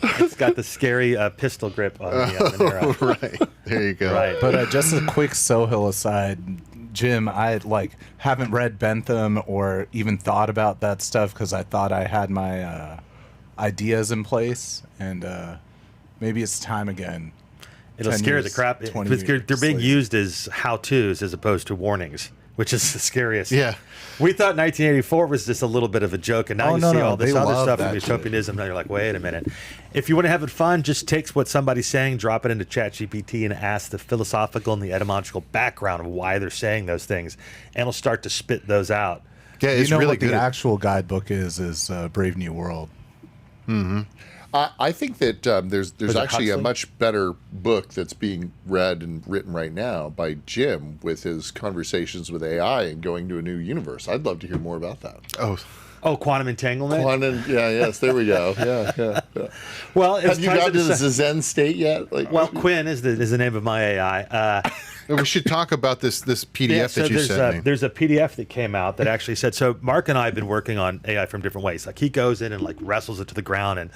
It's got the scary pistol grip on the Monero.
Right. There you go.
Right.
But just a quick Sohill aside, Jim, I haven't read Bentham or even thought about that stuff because I thought I had my ideas in place, and maybe it's time again.
It'll scare the crap. They're being used as how-tos as opposed to warnings, which is the scariest.
Yeah.
We thought 1984 was just a little bit of a joke, and now you see all this
they
other
love
stuff
that
from
shit.
utopianism. Now you're like, wait a minute. If you want to have it fun, just take what somebody's saying, drop it into ChatGPT, and ask the philosophical and the etymological background of why they're saying those things, and it'll start to spit those out.
Yeah, it's
You know
really
what
good.
the actual guidebook is Brave New World.
Mm-hmm.
I think that there's
it
actually a
Huxley?
much better book that's being read and written right now by Jim with his conversations with AI and going to a new universe. I'd love to hear more about that.
Oh, quantum entanglement?
Yes, there we go. Yeah.
Well,
Have you got to the Zen state yet?
Well, Quinn is the name of my AI.
We should talk about this PDF
so
that you sent me.
there's a PDF that came out that actually said, so Mark and I have been working on AI from different ways. He goes in and wrestles it to the ground and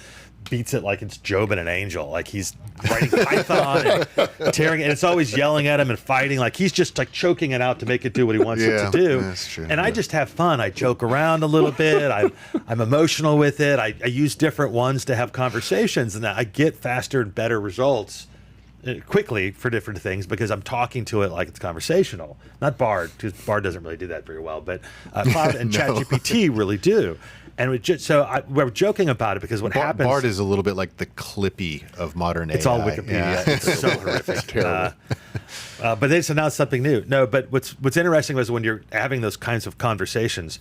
beats it like it's Job and an angel. He's writing Python and tearing it, and it's always yelling at him and fighting. He's just choking it out to make it do what he wants it to do.
That's true.
And I just have fun. I joke around a little bit. I'm emotional with it. I use different ones to have conversations, and I get faster and better results quickly for different things because I'm talking to it like it's conversational. Not Bard, because Bard doesn't really do that very well, but Cloud and
No.
ChatGPT really do. And we're joking about it because what happens...
Bard is a little bit like the Clippy of modern AI.
It's all Wikipedia.
Yeah.
It's so horrific.
Terrible.
But they just announced something new. No, but what's interesting was when you're having those kinds of conversations,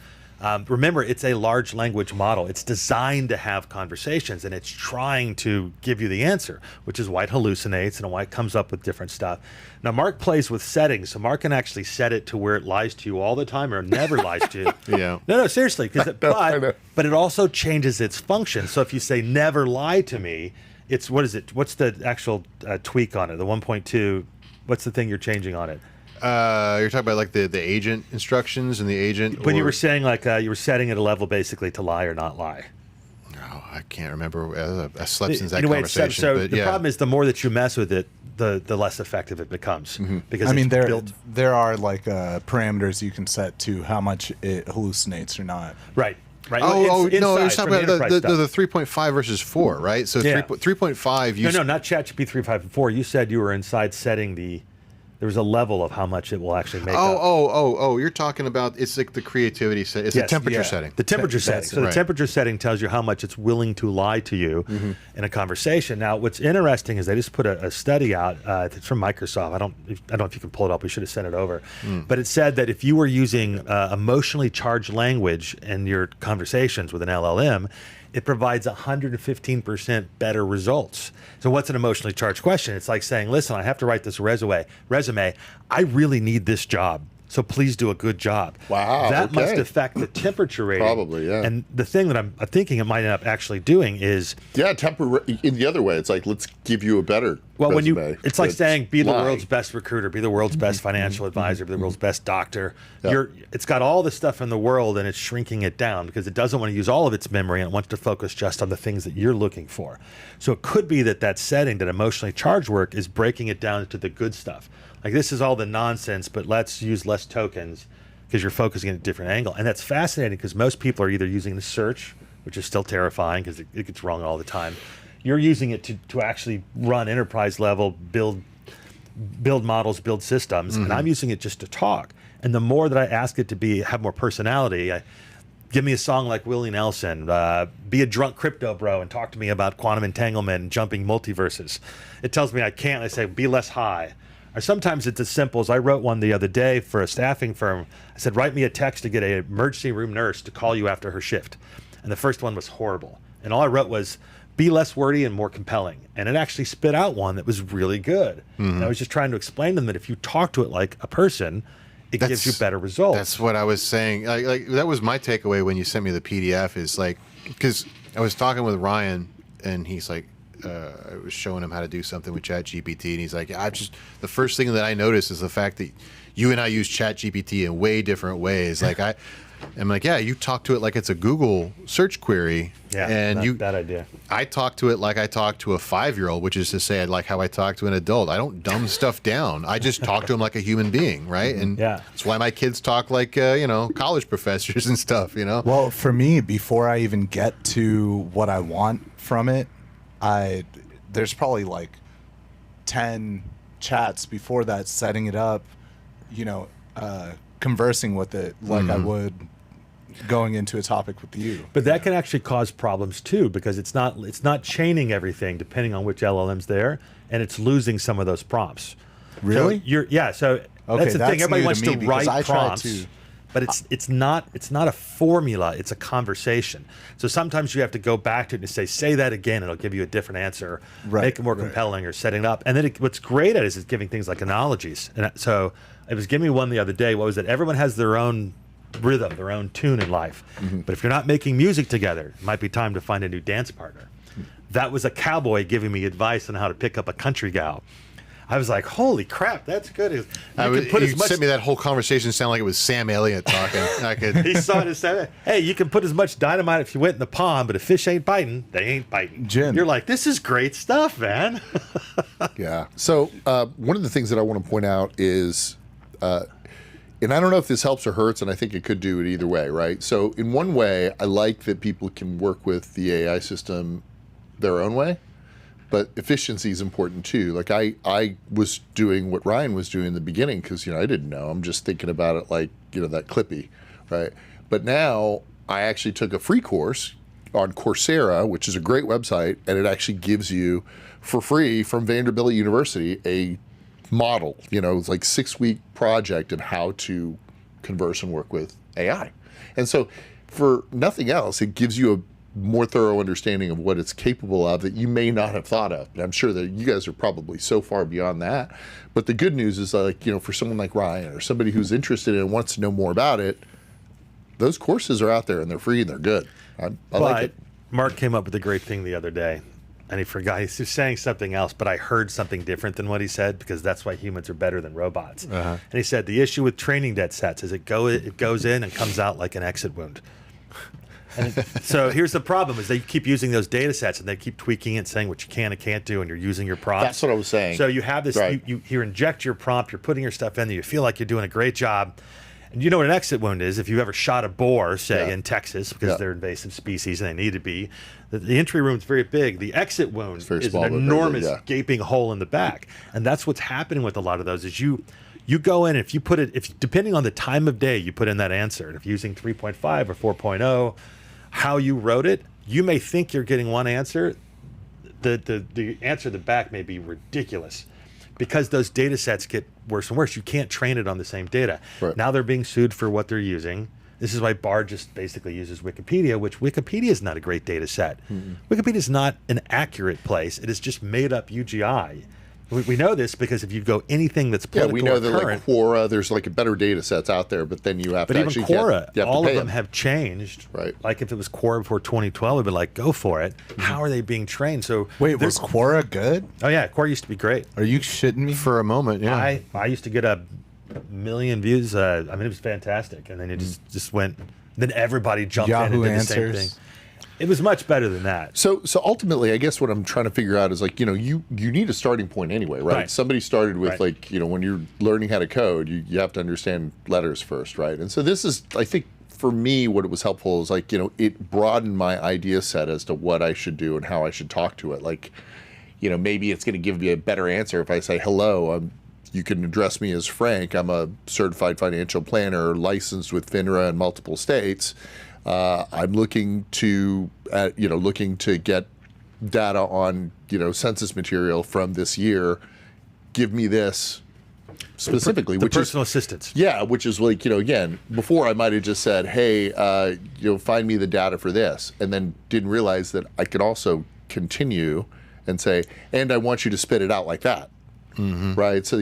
remember, it's a large language model. It's designed to have conversations, and it's trying to give you the answer, which is why it hallucinates and why it comes up with different stuff. Now, Mark plays with settings, so Mark can actually set it to where it lies to you all the time or never lies to you.
Yeah.
No, seriously. But it also changes its function. So if you say never lie to me, it's, what is it? What's the actual tweak on it? The 1.2, what's the thing you're changing on it?
You're talking about like the agent instructions and the agent.
When you were saying like you were setting it a level basically to lie or not lie.
Oh, I can't remember. I slept since that
Anyway,
conversation.
so
but
the
yeah.
problem is the more that you mess with it, the less effective it becomes. Because
I mean,
it's built
there are like parameters you can set to how much it hallucinates or not.
right.
Oh,
It's
no, you're
inside
talking
from
about the 3.5 versus 4, right? So
Yeah.
3.5.
No, not ChatGPT 3.5 and 4. You said you were inside setting there was a level of how much it will actually make up.
Oh, you're talking about, it's like the creativity set. It's the
Yes,
temperature
yeah.
setting.
The temperature setting.
That's
So the
right.
temperature setting tells you how much it's willing to lie to you in a conversation. Now, what's interesting is they just put a study out. It's from Microsoft. I don't know if you can pull it up. We should have sent it over. But it said that if you were using emotionally charged language in your conversations with an LLM, it provides 115% better results. So what's an emotionally charged question? It's like saying, listen, I have to write this resume. I really need this job. So please do a good job.
Wow,
That must
okay.
affect the temperature rating.
Probably, yeah.
And the thing that I'm thinking it might end up actually doing is,
Yeah, in the other way, it's like, let's give you a better
well, when
resume.
it's like saying, be the
lying.
world's best recruiter, be the world's best financial advisor, be the world's best doctor.
Yeah.
It's got all the stuff in the world and it's shrinking it down because it doesn't want to use all of its memory and it wants to focus just on the things that you're looking for. So it could be that setting, that emotionally charged work, is breaking it down to the good stuff. Like, this is all the nonsense, but let's use less tokens because you're focusing at a different angle. And that's fascinating because most people are either using the search, which is still terrifying because it gets wrong all the time. You're using it to actually run enterprise level, build models, build systems, and I'm using it just to talk. And the more that I ask it to have more personality, give me a song like Willie Nelson, be a drunk crypto bro and talk to me about quantum entanglement and jumping multiverses. It tells me I can't. I say, be less high. Or sometimes it's as simple as, I wrote one the other day for a staffing firm. I said, write me a text to get an emergency room nurse to call you after her shift. And the first one was horrible. And all I wrote was, be less wordy and more compelling. And it actually spit out one that was really good. And I was just trying to explain to them that if you talk to it like a person, it gives you better results.
That's what I was saying. Like that was my takeaway when you sent me the PDF, is like, because I was talking with Ryan and he's like, I was showing him how to do something with ChatGPT, and he's like, the first thing that I noticed is the fact that you and I use ChatGPT in way different ways. Like I'm like, yeah, you talk to it like it's a Google search query.
Yeah,
and
bad idea.
I talk to it like I talk to a 5-year-old, which is to say, like how I talk to an adult. I don't dumb stuff down. I just talk to him like a human being, right? And that's why my kids talk like college professors and stuff.
Well, for me, before I even get to what I want from it, there's probably like 10 chats before that, setting it up, conversing with it like I would going into a topic with you.
But that can actually cause problems too, because it's not chaining everything depending on which LLM's there, and it's losing some of those prompts.
Really?
So so that's the thing. Everybody wants to write prompts. But it's not a formula. It's a conversation. So sometimes you have to go back to it and say that again. It'll give you a different answer, make it more compelling, or setting it up. And then what's great at it is it's giving things like analogies. And so it was giving me one the other day. What was it? Everyone has their own rhythm, their own tune in life. But if you're not making music together, it might be time to find a new dance partner. That was a cowboy giving me advice on how to pick up a country gal. I was like, holy crap, that's good. You
sent me that whole conversation, sound like it was Sam Elliott talking.
He saw it and said, hey, you can put as much dynamite if you went in the pond, but if fish ain't biting, they ain't biting.
Jim.
You're like, this is great stuff, man.
Yeah. So one of the things that I want to point out is, and I don't know if this helps or hurts, and I think it could do it either way, right? So in one way, I like that people can work with the AI system their own way. But efficiency is important too. Like I was doing what Ryan was doing in the beginning because I didn't know. I'm just thinking about it like that Clippy, right? But now I actually took a free course on Coursera, which is a great website, and it actually gives you for free from Vanderbilt University a model, it's like 6-week project of how to converse and work with AI. And so for nothing else, it gives you a more thorough understanding of what it's capable of that you may not have thought of. And I'm sure that you guys are probably so far beyond that. But the good news is for someone like Ryan or somebody who's interested in and wants to know more about it, those courses are out there and they're free and they're good. I like it.
Mark came up with a great thing the other day, and he forgot. He's just saying something else, but I heard something different than what he said, because that's why humans are better than robots. And he said the issue with training data sets is it goes in and comes out like an exit wound. So here's the problem: is they keep using those data sets and they keep tweaking it, saying what you can and can't do, and you're using your prompts.
That's what I was saying.
So you have this,
right.
you inject your prompt, you're putting your stuff in there, you feel like you're doing a great job. And you know what an exit wound is? If you've ever shot a boar, say in Texas, because they're invasive species and they need to be, the entry room is very big. The exit wound is an enormous gaping hole in the back. And that's what's happening with a lot of those is you go in, if you put it, depending on the time of day you put in that answer, and if you're using 3.5 or 4.0, how you wrote it, you may think you're getting one answer. The answer in the back may be ridiculous. Because those data sets get worse and worse, you can't train it on the same data.
Right.
Now they're being sued for what they're using. This is why Bard just basically uses Wikipedia, which Wikipedia is not a great data set. Wikipedia is not an accurate place. It is just made up UGI. We know this because if you go anything that's political
we know
or
that
current,
like Quora, there's like a better data sets out there, but then you have
but
to
even
actually
Quora, all of them
them
have changed.
Right.
Like if it was Quora before 2012, I'd be like, go for it. How are they being trained? So
Wait, was Quora good?
Oh yeah, Quora used to be great.
Are you shitting me?
For a moment, yeah.
I used to get a million views. I mean, it was fantastic, and then it just went. Then everybody jumped
Yahoo
in and did the same thing. It was much better than that.
So ultimately, I guess what I'm trying to figure out is you need a starting point anyway, right? Somebody started with when you're learning how to code, you have to understand letters first, right? And so this is, I think, for me, what it was helpful is it broadened my idea set as to what I should do and how I should talk to it. Maybe it's going to give me a better answer if I say, hello, you can address me as Frank. I'm a certified financial planner licensed with FINRA in multiple states. I'm looking to get data on census material from this year. Give me this specifically,
The
which
personal
is
assistance.
yeah, which is again, before I might have just said, hey, find me the data for this, and then didn't realize that I could also continue and say, and I want you to spit it out like that, right? So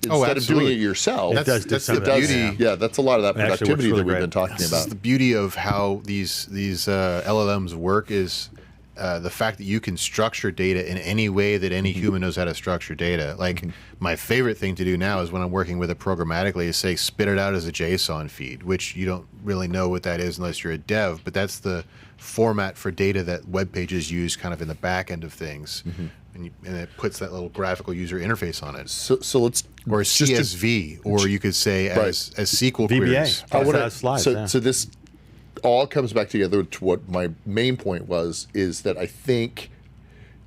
instead of doing it yourself,
That's
the beauty.
yeah, that's a lot of that
It actually
productivity
works really
that we've
great.
been talking
This
about.
is the beauty of how these LLMs work is the fact that you can structure data in any way that any human knows how to structure data. Like my favorite thing to do now is when I'm working with it programmatically is say spit it out as a JSON feed, which you don't really know what that is unless you're a dev, but that's the format for data that web pages use kind of in the back end of things. And it puts that little graphical user interface on it.
So let's
Or CSV, or you could say as SQL queries.
VBA.
So this all comes back together to what my main point is that I think,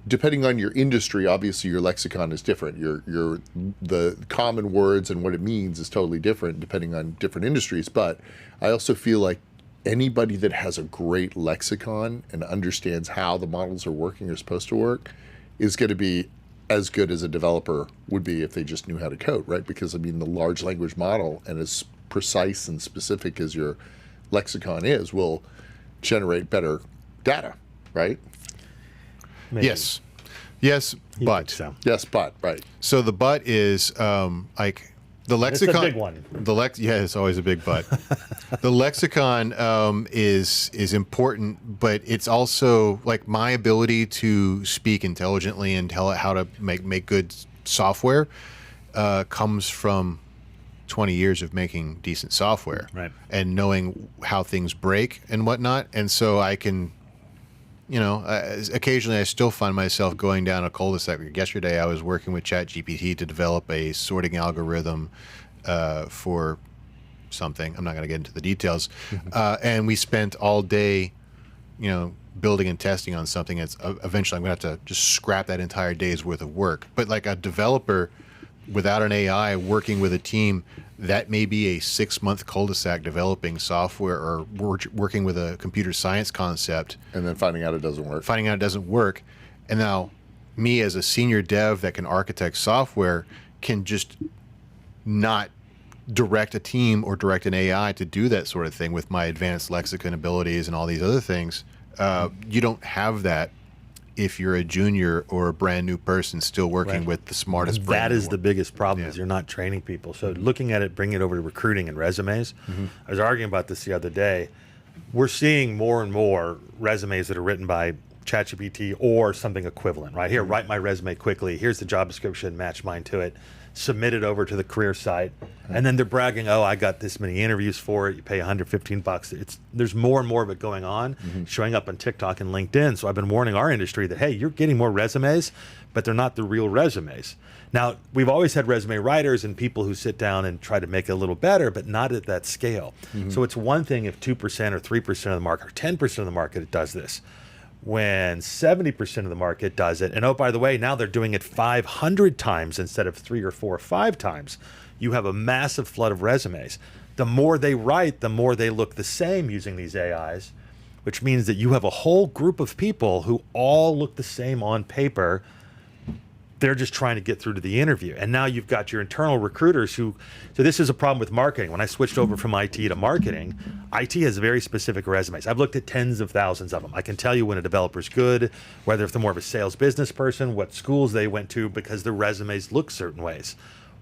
depending on your industry, obviously your lexicon is different. The common words and what it means is totally different depending on different industries. But I also feel like anybody that has a great lexicon and understands how the models are working or supposed to work is going to be as good as a developer would be if they just knew how to code, right? Because the large language model, and as precise and specific as your lexicon is, will generate better data, right?
Maybe.
Yes,
You
but
think so.
Yes, but right.
so the but is the lexicon.
big one.
Yeah, it's always a big but. The lexicon is important, but it's also like my ability to speak intelligently and tell it how to make good software comes from 20 years of making decent software,
Right.
and knowing how things break and whatnot. And so I can, occasionally I still find myself going down a cul-de-sac. Yesterday I was working with ChatGPT to develop a sorting algorithm for something. I'm not going to get into the details. And we spent all day, building and testing on something. It's eventually I'm going to have to just scrap that entire day's worth of work. But like a developer without an AI working with a team, that may be a 6-month cul-de-sac developing software or working with a computer science concept,
And then finding out it doesn't work.
And now me as a senior dev that can architect software can just not direct a team or direct an AI to do that sort of thing with my advanced lexicon abilities and all these other things. You don't have that if you're a junior or a brand new person still working with the smartest brain.
That
in
is the
world.
biggest problem is you're not training people. So looking at it, bringing it over to recruiting and resumes. I was arguing about this the other day. We're seeing more and more resumes that are written by ChatGPT or something equivalent, right? Here, write my resume quickly. Here's the job description, match mine to it. Submit it over to the career site. And then they're bragging, oh, I got this many interviews for it. You pay $115. There's more and more of it going on, showing up on TikTok and LinkedIn. So I've been warning our industry that, hey, you're getting more resumes, but they're not the real resumes. Now, we've always had resume writers and people who sit down and try to make it a little better, but not at that scale. So it's one thing if 2% or 3% of the market or 10% of the market does this. When 70% of the market does it, and oh, by the way, now they're doing it 500 times instead of 3 or 4 or 5 times, you have a massive flood of resumes. The more they write, the more they look the same using these AIs, which means that you have a whole group of people who all look the same on paper. They're just trying to get through to the interview. And now you've got your internal recruiters so this is a problem with marketing. When I switched over from IT to marketing, IT has very specific resumes. I've looked at tens of thousands of them. I can tell you when a developer's good, whether if they're more of a sales business person, what schools they went to, because the resumes look certain ways.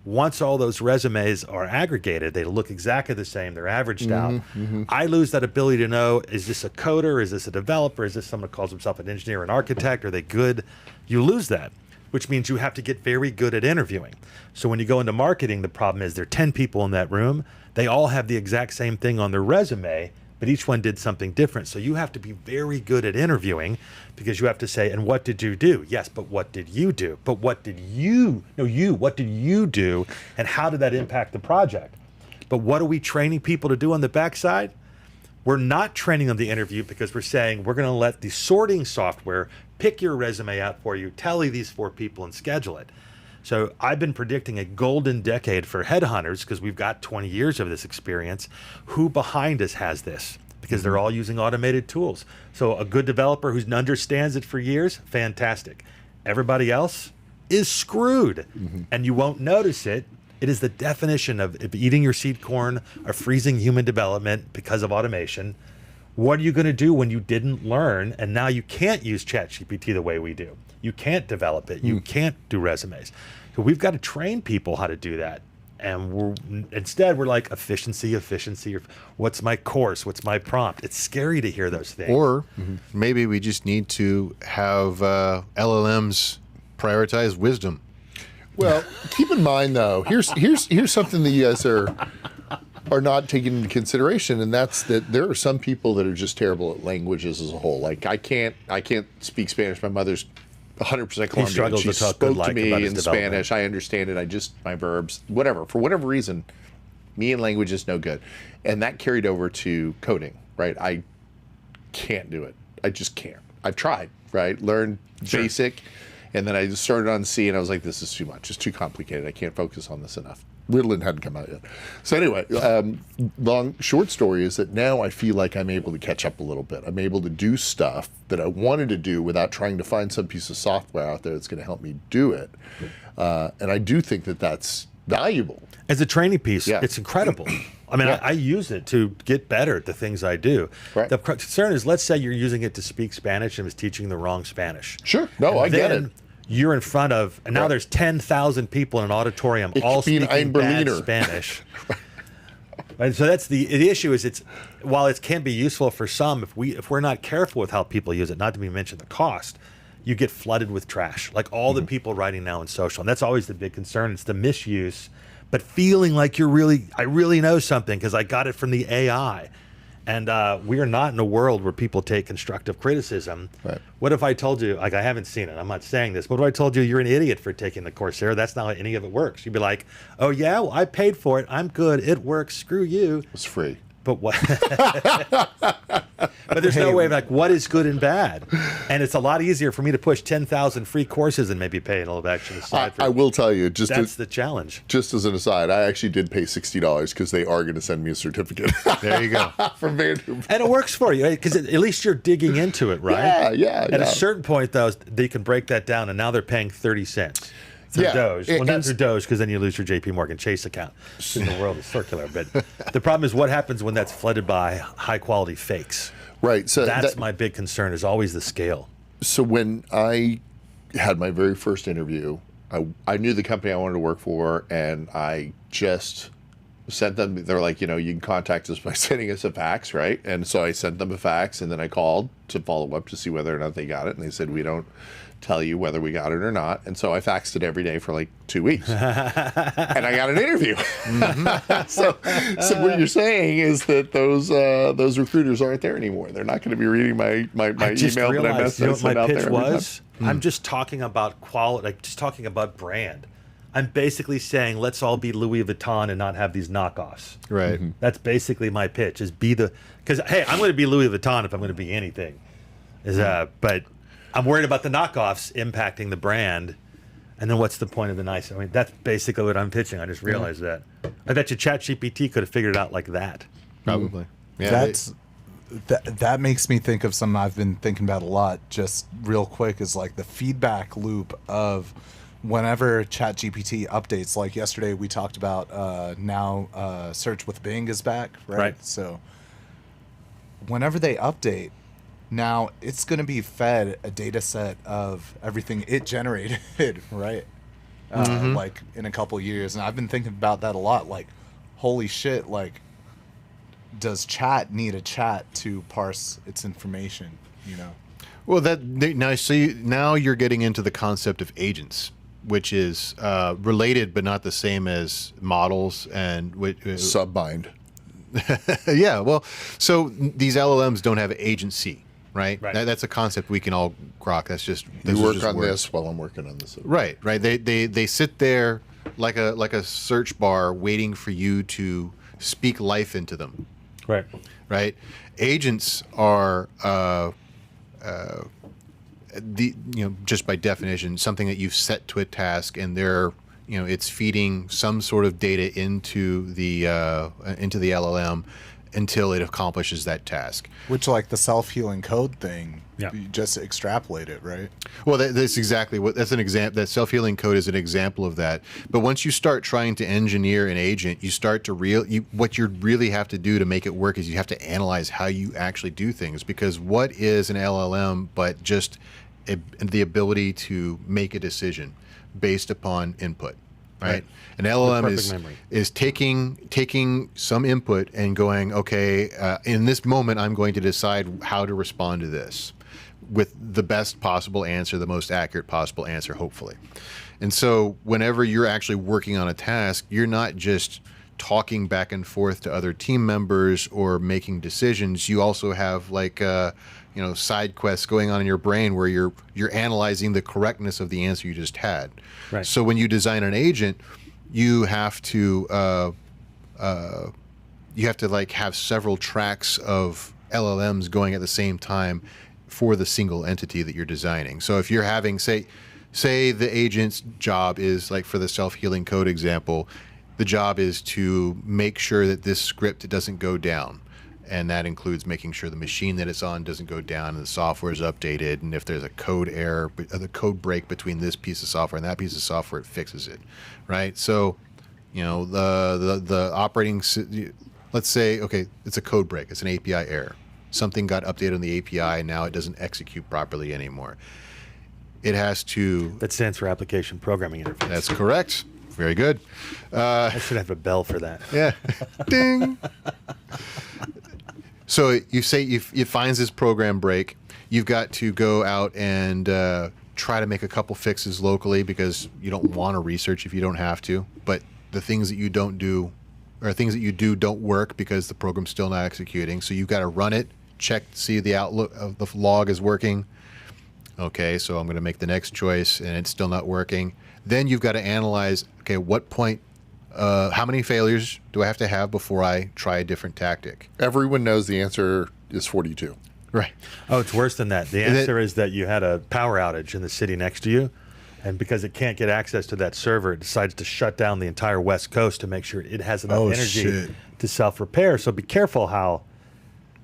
Once all those resumes are aggregated, they look exactly the same. They're averaged out. I lose that ability to know, is this a coder? Is this a developer? Is this someone who calls himself an engineer, an architect? Are they good? You lose that, which means you have to get very good at interviewing. So when you go into marketing, the problem is there are 10 people in that room. They all have the exact same thing on their resume, but each one did something different. So you have to be very good at interviewing because you have to say, and what did you do? Yes, but what did you do? But what did you do? And how did that impact the project? But what are we training people to do on the backside? We're not training them to interview because we're saying we're going to let the sorting software pick your resume out for you, tally these 4 people, and schedule it. So I've been predicting a golden decade for headhunters because we've got 20 years of this experience. Who behind us has this? Because they're all using automated tools. So a good developer who understands it for years, fantastic. Everybody else is screwed, and you won't notice it. It is the definition of eating your seed corn or freezing human development because of automation. What are you going to do when you didn't learn and now you can't use ChatGPT the way we do? You can't develop it. You can't do resumes. So we've got to train people how to do that. And instead we're like efficiency. What's my course? What's my prompt? It's scary to hear those things.
Or maybe we just need to have LLMs prioritize wisdom.
Well, keep in mind though, here's something that you guys are not taking into consideration, and that's that there are some people that are just terrible at languages as a whole. Like I can't speak Spanish. My mother's 100% Colombian. She spoke to me in Spanish. I understand it. My verbs, whatever. For whatever reason, me and language is no good, and that carried over to coding. Right? I can't do it. I just can't. I've tried. Right? Learned basic. And then I just started on C, and I was like, this is too much. It's too complicated. I can't focus on this enough. Ritalin hadn't come out yet. So anyway, short story is that now I feel like I'm able to catch up a little bit. I'm able to do stuff that I wanted to do without trying to find some piece of software out there that's going to help me do it. And I do think that that's valuable.
As a training piece, it's incredible. I mean, I use it to get better at the things I do.
Right.
The concern is, let's say you're using it to speak Spanish and was teaching the wrong Spanish.
Sure. No, I get it.
You're in front of, and now there's 10,000 people in an auditorium all speaking bad Spanish. Right, so that's the issue is while it can be useful for some, if we're not careful with how people use it, not to be mentioned the cost, you get flooded with trash. Like all the people writing now in social, and that's always the big concern. It's the misuse, but feeling like I really know something because I got it from the AI. And we are not in a world where people take constructive criticism. Right. What if I told you, like I haven't seen it, I'm not saying this, but what if I told you you're an idiot for taking the Coursera? That's not how any of it works. You'd be like, oh yeah, well I paid for it, I'm good, it works, screw you.
It's free.
But what? But there's no way of like, what is good and bad? And it's a lot easier for me to push 10,000 free courses and maybe pay a little extra aside.
I will tell you,
That's the challenge.
Just as an aside, I actually did pay $60 because they are going to send me a certificate.
There you go.
From Vanderbilt.
And it works for you, because at least you're digging into it, right?
Yeah.
At a certain point, though, they can break that down, and now they're paying 30 cents. Through Doge. Well, not through Doge, because then you lose your JP Morgan Chase account. The world is circular. But the problem is what happens when that's flooded by high-quality fakes.
Right. So
that's my big concern, is always the scale.
So when I had my very first interview, I knew the company I wanted to work for, and I just sent them, they're like, you can contact us by sending us a fax, right? And so I sent them a fax, and then I called to follow up to see whether or not they got it. And they said, we don't tell you whether we got it or not. And so I faxed it every day for like 2 weeks. And I got an interview. So what you're saying is that those recruiters aren't there anymore. They're not going to be reading my email that I messed
what my
out
pitch
there.
was? I'm just talking about quality, like just talking about brand. I'm basically saying let's all be Louis Vuitton and not have these knockoffs.
Right.
That's basically my pitch, is because hey, I'm going to be Louis Vuitton if I'm going to be anything. But I'm worried about the knockoffs impacting the brand, and then what's the point of the nice? I mean, that's basically what I'm pitching. I just realized that. I bet you ChatGPT could have figured it out like that.
Probably. Yeah.
That makes me think of something I've been thinking about a lot. Just real quick, is like the feedback loop of whenever ChatGPT updates. Like yesterday, we talked about now search with Bing is back, right? So whenever they update, now it's going to be fed a data set of everything it generated, right? Like in a couple years. And I've been thinking about that a lot. Like, holy shit, like, does chat need a chat to parse its information,
Well, now you're getting into the concept of agents, which is related but not the same as models and
Subbind.
Yeah, well, so these LLMs don't have agency. Right. That's a concept we can all grok. That's just
you work on this while I'm working on this.
Right. They sit there like a search bar waiting for you to speak life into them. Right. Agents are just by definition something that you've set to a task, and they're it's feeding some sort of data into the LLM until it accomplishes that task.
Which, like the self-healing code thing, you just extrapolate it, right?
Well, that's exactly that's an example. That self-healing code is an example of that. But once you start trying to engineer an agent, you start to what you really have to do to make it work is you have to analyze how you actually do things. Because what is an LLM but just the ability to make a decision based upon input? Right. An LLM is taking some input and going, okay, in this moment, I'm going to decide how to respond to this with the best possible answer, the most accurate possible answer, hopefully. And so whenever you're actually working on a task, you're not just talking back and forth to other team members or making decisions. You also have side quests going on in your brain where you're analyzing the correctness of the answer you just had.
Right.
So when you design an agent, you have to have several tracks of LLMs going at the same time for the single entity that you're designing. So if you're having, say the agent's job is, like for the self-healing code example, the job is to make sure that this script doesn't go down. And that includes making sure the machine that it's on doesn't go down and the software is updated. And if there's a code error, the code break between this piece of software and that piece of software, it fixes it, right? So, the operating, let's say, okay, it's a code break. It's an API error. Something got updated on the API and now it doesn't execute properly anymore. It has to...
That stands for Application Programming Interface.
That's correct. Very good.
I should have a bell for that.
Yeah. Ding. So you say it finds this program break. You've got to go out and try to make a couple fixes locally because you don't want to research if you don't have to. But the things that you don't do, or things that you do don't work because the program's still not executing. So you've got to run it, check to see the outlook of the log is working. Okay, so I'm going to make the next choice and it's still not working. Then you've got to analyze, okay, what point How many failures do I have to have before I try a different tactic?
Everyone knows the answer is 42.
Right.
Oh, it's worse than that. The answer is that you had a power outage in the city next to you, and because it can't get access to that server, it decides to shut down the entire West Coast to make sure it has enough energy to self-repair. So be careful how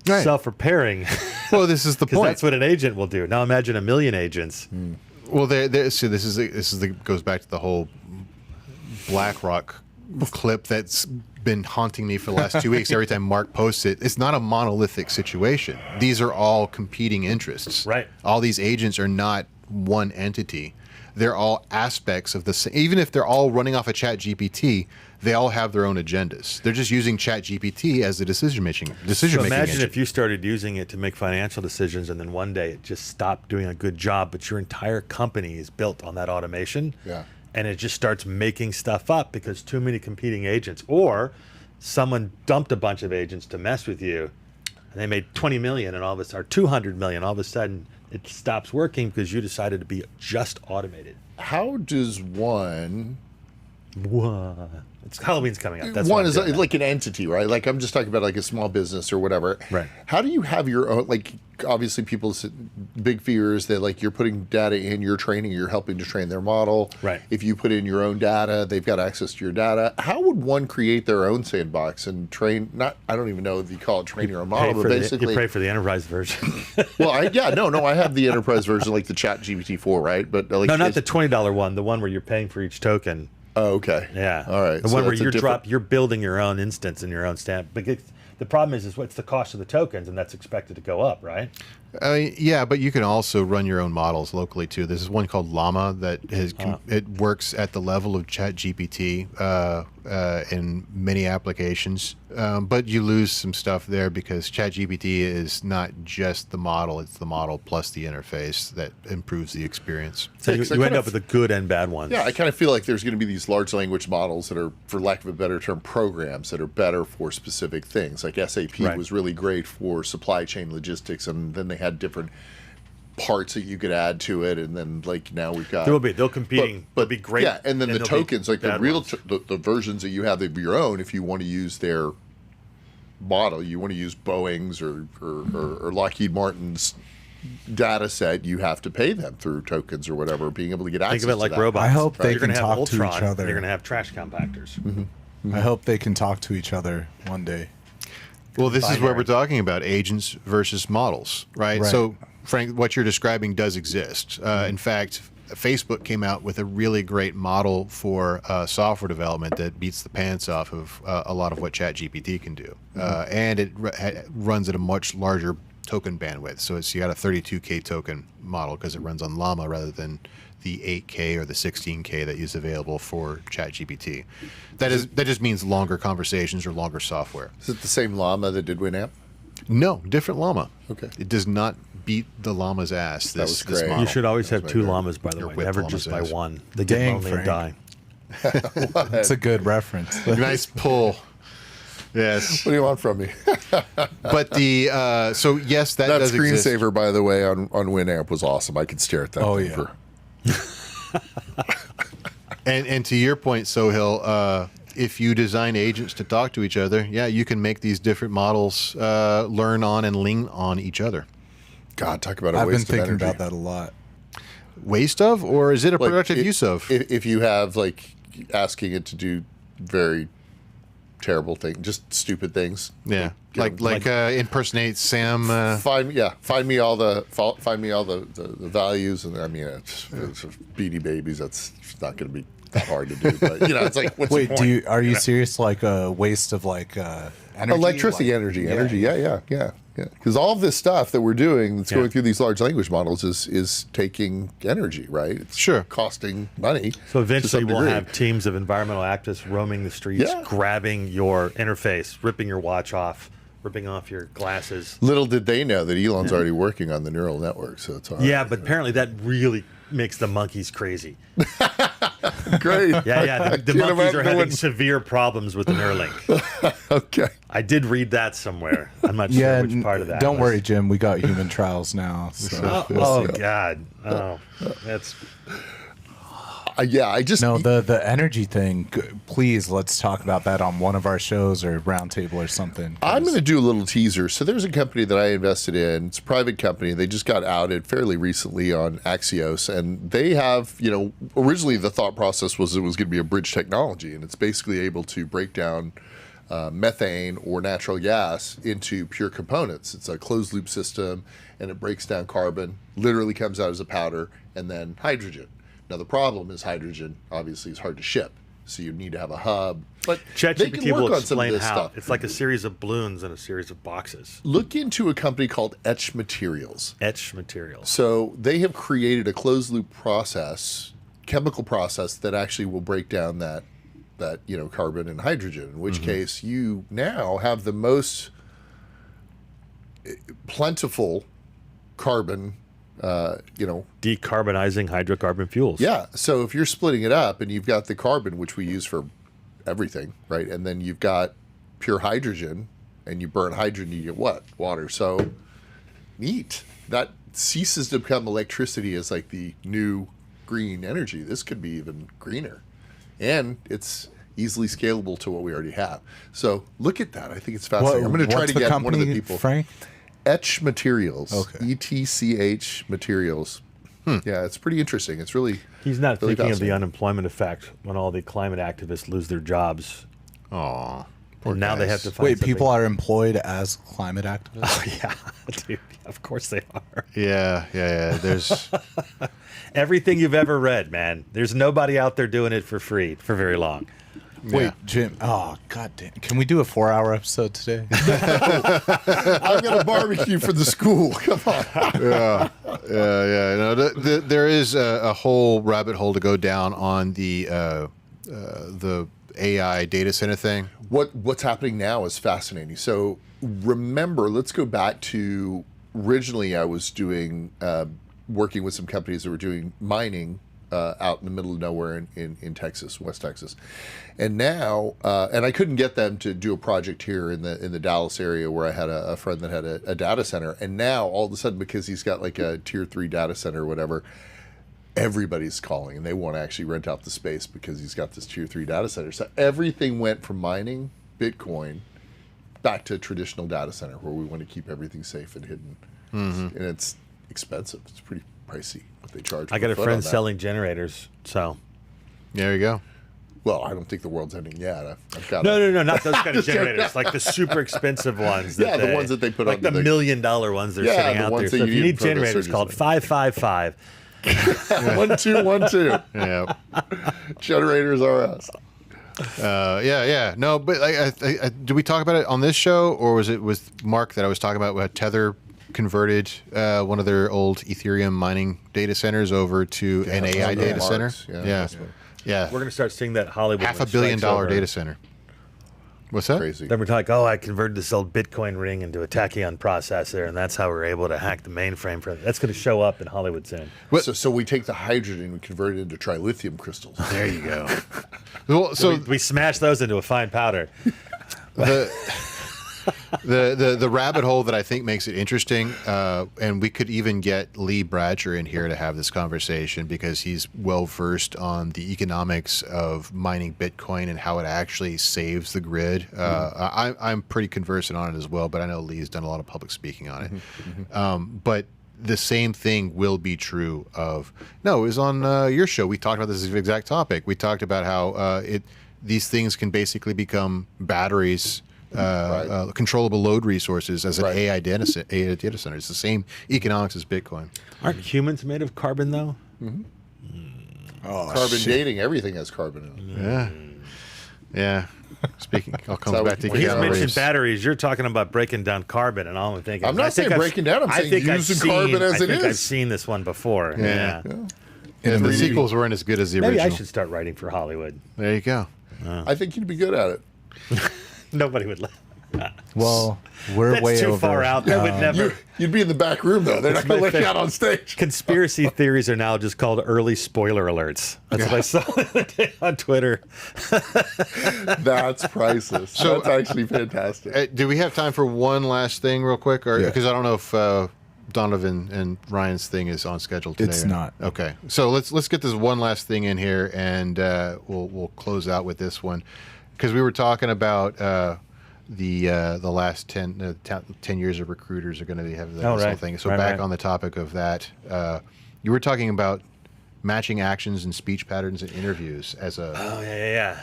self-repairing.
Well, this is the point.
That's what an agent will do. Now imagine a million agents.
Well, see, this goes back to the whole BlackRock clip that's been haunting me for the last 2 weeks. Every time Mark posts it, it's not a monolithic situation. These are all competing interests.
Right.
All these agents are not one entity. They're all aspects of the same. Even if they're all running off a ChatGPT, they all have their own agendas. They're just using ChatGPT as the decision-making
So imagine
engine.
if you started using it to make financial decisions, and then one day it just stopped doing a good job, but your entire company is built on that automation.
Yeah.
And it just starts making stuff up because too many competing agents, or someone dumped a bunch of agents to mess with you, and they made 20 million, and all of a sudden, or 200 million, all of a sudden it stops working because you decided to be just automated.
How does one...
What? It's Halloween's coming up. That's
one
what I'm
is
doing.
like an entity, right? Like I'm just talking about like a small business or whatever.
Right.
How do you have your own, like obviously people's big fear is that like you're putting data in, you're training, you're helping to train their model.
Right.
If you put in your own data, they've got access to your data. How would one create their own sandbox and train, not, I don't even know if you call it train your own model, but basically.
You pray for the enterprise version.
Well, I have the enterprise version like the Chat GPT-4, right? But like,
No, not the $20 one, the one where you're paying for each token.
Oh, okay.
Yeah.
All right.
The one where you're building your own instance and your own stamp. But the problem is what's the cost of the tokens, and that's expected to go up, right?
Yeah, but you can also run your own models locally too. This is one called Llama that it works at the level of ChatGPT in many applications, but you lose some stuff there because ChatGPT is not just the model; it's the model plus the interface that improves the experience.
So
Yeah, 'cause
you
I
end
kind
up with the good and bad ones.
Yeah, I kind of feel like there's going to be these large language models that are, for lack of a better term, programs that are better for specific things. Like SAP
Right.
was really great for supply chain logistics, and then they had different parts that you could add to it, and then like now we've got
They'll competing.
but
They'll be great.
Yeah, and then the
there'll be
tokens, like the
bad
real
ones.
the versions that you have of your own, if you want to use their model, you want to use Boeing's or Lockheed Martin's data set, you have to pay them through tokens or whatever, being able to get access
Think of it like
to that.
robots.
I hope they
You're gonna
can
have
talk to
Ultron,
each other.
You're going to have trash compactors.
I hope they can talk to each other one day.
Well, this is where
Binary.
we're talking about agents versus models, right?
Right.
So, Frank, what you're describing does exist. In fact, Facebook came out with a really great model for software development that beats the pants off of a lot of what ChatGPT can do, and it runs at a much larger token bandwidth. So you got a 32K token model because it runs on Llama rather than the 8K or the 16K that is available for ChatGPT. That just means longer conversations or longer software.
Is it the same llama that did Winamp?
No, different Llama.
Okay.
It does not beat the llama's ass.
was
This
great.
model.
You should always have
my
two
favorite.
llamas, by the
Or
way,
whip
never
llamas
just by
ass.
one. They get
Dang,
lonely and
Frank.
die.
That's a good reference.
Nice pull. Yes.
What do you want from me?
But the so yes, that
That
does exist.
screensaver, by the way, on Winamp was awesome. I could stare at that.
Oh,
thing
yeah.
for-
And to your point, Sohail, if you design agents to talk to each other, yeah, you can make these different models learn on and lean on each other.
God, talk about a
I've been
waste of
thinking
energy.
about that a lot.
Waste of, or is it a
Like,
productive use of?
If you have like asking it to do very terrible things, just stupid things.
Yeah,
Give
like impersonate Sam.
Find me all the values, and I mean it's Beanie Babies. That's not going to be that hard to do, but you know, it's like what's
Wait,
the point?
are you serious? Like a waste of like energy?
Electricity,
Like-
energy. Yeah. Because all of this stuff that we're doing that's going through these large language models is taking energy, right? It's
Sure.
costing money.
So
to
eventually
some
we'll
degree.
have teams of environmental activists roaming the streets,
Yeah.
grabbing your interface, ripping your watch off, ripping off your glasses.
Little did they know that Elon's already working on the neural network, so it's all
Yeah,
right.
but apparently that really makes the monkeys crazy.
Great.
Yeah, the
Can't
monkeys are
imagine
having
what-
severe problems with the Neuralink.
Okay.
I did read that somewhere. I'm not
Yeah,
sure which part of that.
don't
was.
worry, Jim. We got human trials now. So.
Oh God. Oh, that's
I just
No, the energy thing. Please, let's talk about that on one of our shows or Roundtable or something.
I'm going to do a little teaser. So there's a company that I invested in. It's a private company. They just got outed fairly recently on Axios, and they have, originally the thought process was it was going to be a bridge technology, and it's basically able to break down methane or natural gas into pure components. It's a closed loop system, and it breaks down carbon, literally comes out as a powder, and then hydrogen. Now the problem is hydrogen obviously is hard to ship, so you need to have a hub. But they can
ChatGPT
work
will
on some of
explain
this
how.
stuff.
It's like a series of balloons and a series of boxes.
Look into a company called Etch Materials.
Etch materials.
So they have created a closed loop process, chemical process that actually will break down that carbon and hydrogen. In which case, you now have the most plentiful carbon.
Decarbonizing hydrocarbon fuels.
Yeah. So if you're splitting it up and you've got the carbon, which we use for everything, right, and then you've got pure hydrogen, and you burn hydrogen, you get what? Water. So neat. That ceases to become electricity as like the new green energy. This could be even greener. And it's easily scalable to what we already have. So look at that. I think it's fascinating. I'm going to try to get one of the people.
Frank?
Etch Materials.
Okay.
ETCH Materials. Yeah, it's pretty interesting. It's really
He's not
really
thinking of the
fascinating.
unemployment effect when all the climate activists lose their jobs.
Aw.
And now they have to find
Wait,
something.
people are employed as climate activists?
Oh, yeah, dude. Of course they are.
Yeah. There's
Everything you've ever read, man. There's nobody out there doing it for free for very long.
Wait,
yeah.
Jim. Oh, god damn. Can we do a 4-hour episode today?
I'm going to barbecue for the school. Come on.
yeah. No, there is a whole rabbit hole to go down on the AI data center thing.
What's happening now is fascinating. So remember, let's go back to originally I was doing working with some companies that were doing mining out in the middle of nowhere in Texas, West Texas, and now and I couldn't get them to do a project here in the Dallas area where I had a friend that had a data center, and now all of a sudden because he's got like a tier 3 data center or whatever, everybody's calling and they want to actually rent out the space because he's got this tier 3 data center. So everything went from mining Bitcoin back to a traditional data center where we want to keep everything safe and hidden, and it's expensive. It's pretty pricey what they charge.
I got a
per foot
friend
on that.
selling generators, so.
There you go.
Well, I don't think the world's ending yet. I've got
No, not those kind of
Just kidding.
generators, like the super expensive ones.
Yeah, the ones that they put
like
on
the
the-
$1 million ones they're
Yeah,
sitting
the
out
ones
there.
that
So if
you
you
need
need
for the
generators,
surgeons.
called 555.
1212.
Yeah.
Generators are us.
Yeah. No, but did we talk about it on this show, or was it with Mark that I was talking about? How Tether converted one of their old Ethereum mining data centers over to an AI
the
data center.
Marks, yeah.
Yeah.
We're going to start seeing that Hollywood.
$500
when it
million
strikes over.
data center. What's that?
Crazy.
Then we're like, I converted this old Bitcoin ring into a tachyon processor, and that's how we're able to hack the mainframe for it. That's going to show up in Hollywood soon.
So we take the hydrogen and we convert it into trilithium crystals.
There you go. Well, so
we smash those into a fine powder.
the rabbit hole that I think makes it interesting, and we could even get Lee Bratcher in here to have this conversation because he's well versed on the economics of mining Bitcoin and how it actually saves the grid. I'm pretty conversant on it as well, but I know Lee's done a lot of public speaking on it. But the same thing will be true of it was on your show. We talked about this exact topic. We talked about how these things can basically become batteries. Controllable load resources as an AI data center. It's the same economics as Bitcoin.
Aren't humans made of carbon, though?
Oh,
Carbon
shit.
dating, everything has carbon in it.
Yeah. Speaking, all comes
So
back
we-
to
When he's
Yeah,
mentioned
race.
batteries, you're talking about breaking down carbon, and all I'm thinking.
I'm not
I think
saying
I've-
breaking down, I'm
I
saying
think I've
using
seen-
carbon as
I
it
think I've
is.
seen this one before.
Yeah.
Yeah.
And the
3D.
sequels weren't as good as the
Maybe
original.
I should start writing for Hollywood.
There you go.
I think you'd be good at it.
Nobody would let.
Well, we're
That's
way
too
over.
far out. That would never.
You'd be in the back room, though. They're not going to let you out on stage.
Conspiracy theories are now just called early spoiler alerts. That's what I saw the other day on Twitter.
That's priceless. That's actually fantastic.
Do we have time for one last thing real quick? Or
Yeah.
because I don't know if Donovan and Ryan's thing is on schedule today.
It's
right?
not.
Okay, so let's get this one last thing in here, and we'll close out with this one, because we were talking about the last 10 years of recruiters are going to have this whole thing. So back on the topic of that, you were talking about matching actions and speech patterns in interviews as a.
Oh yeah.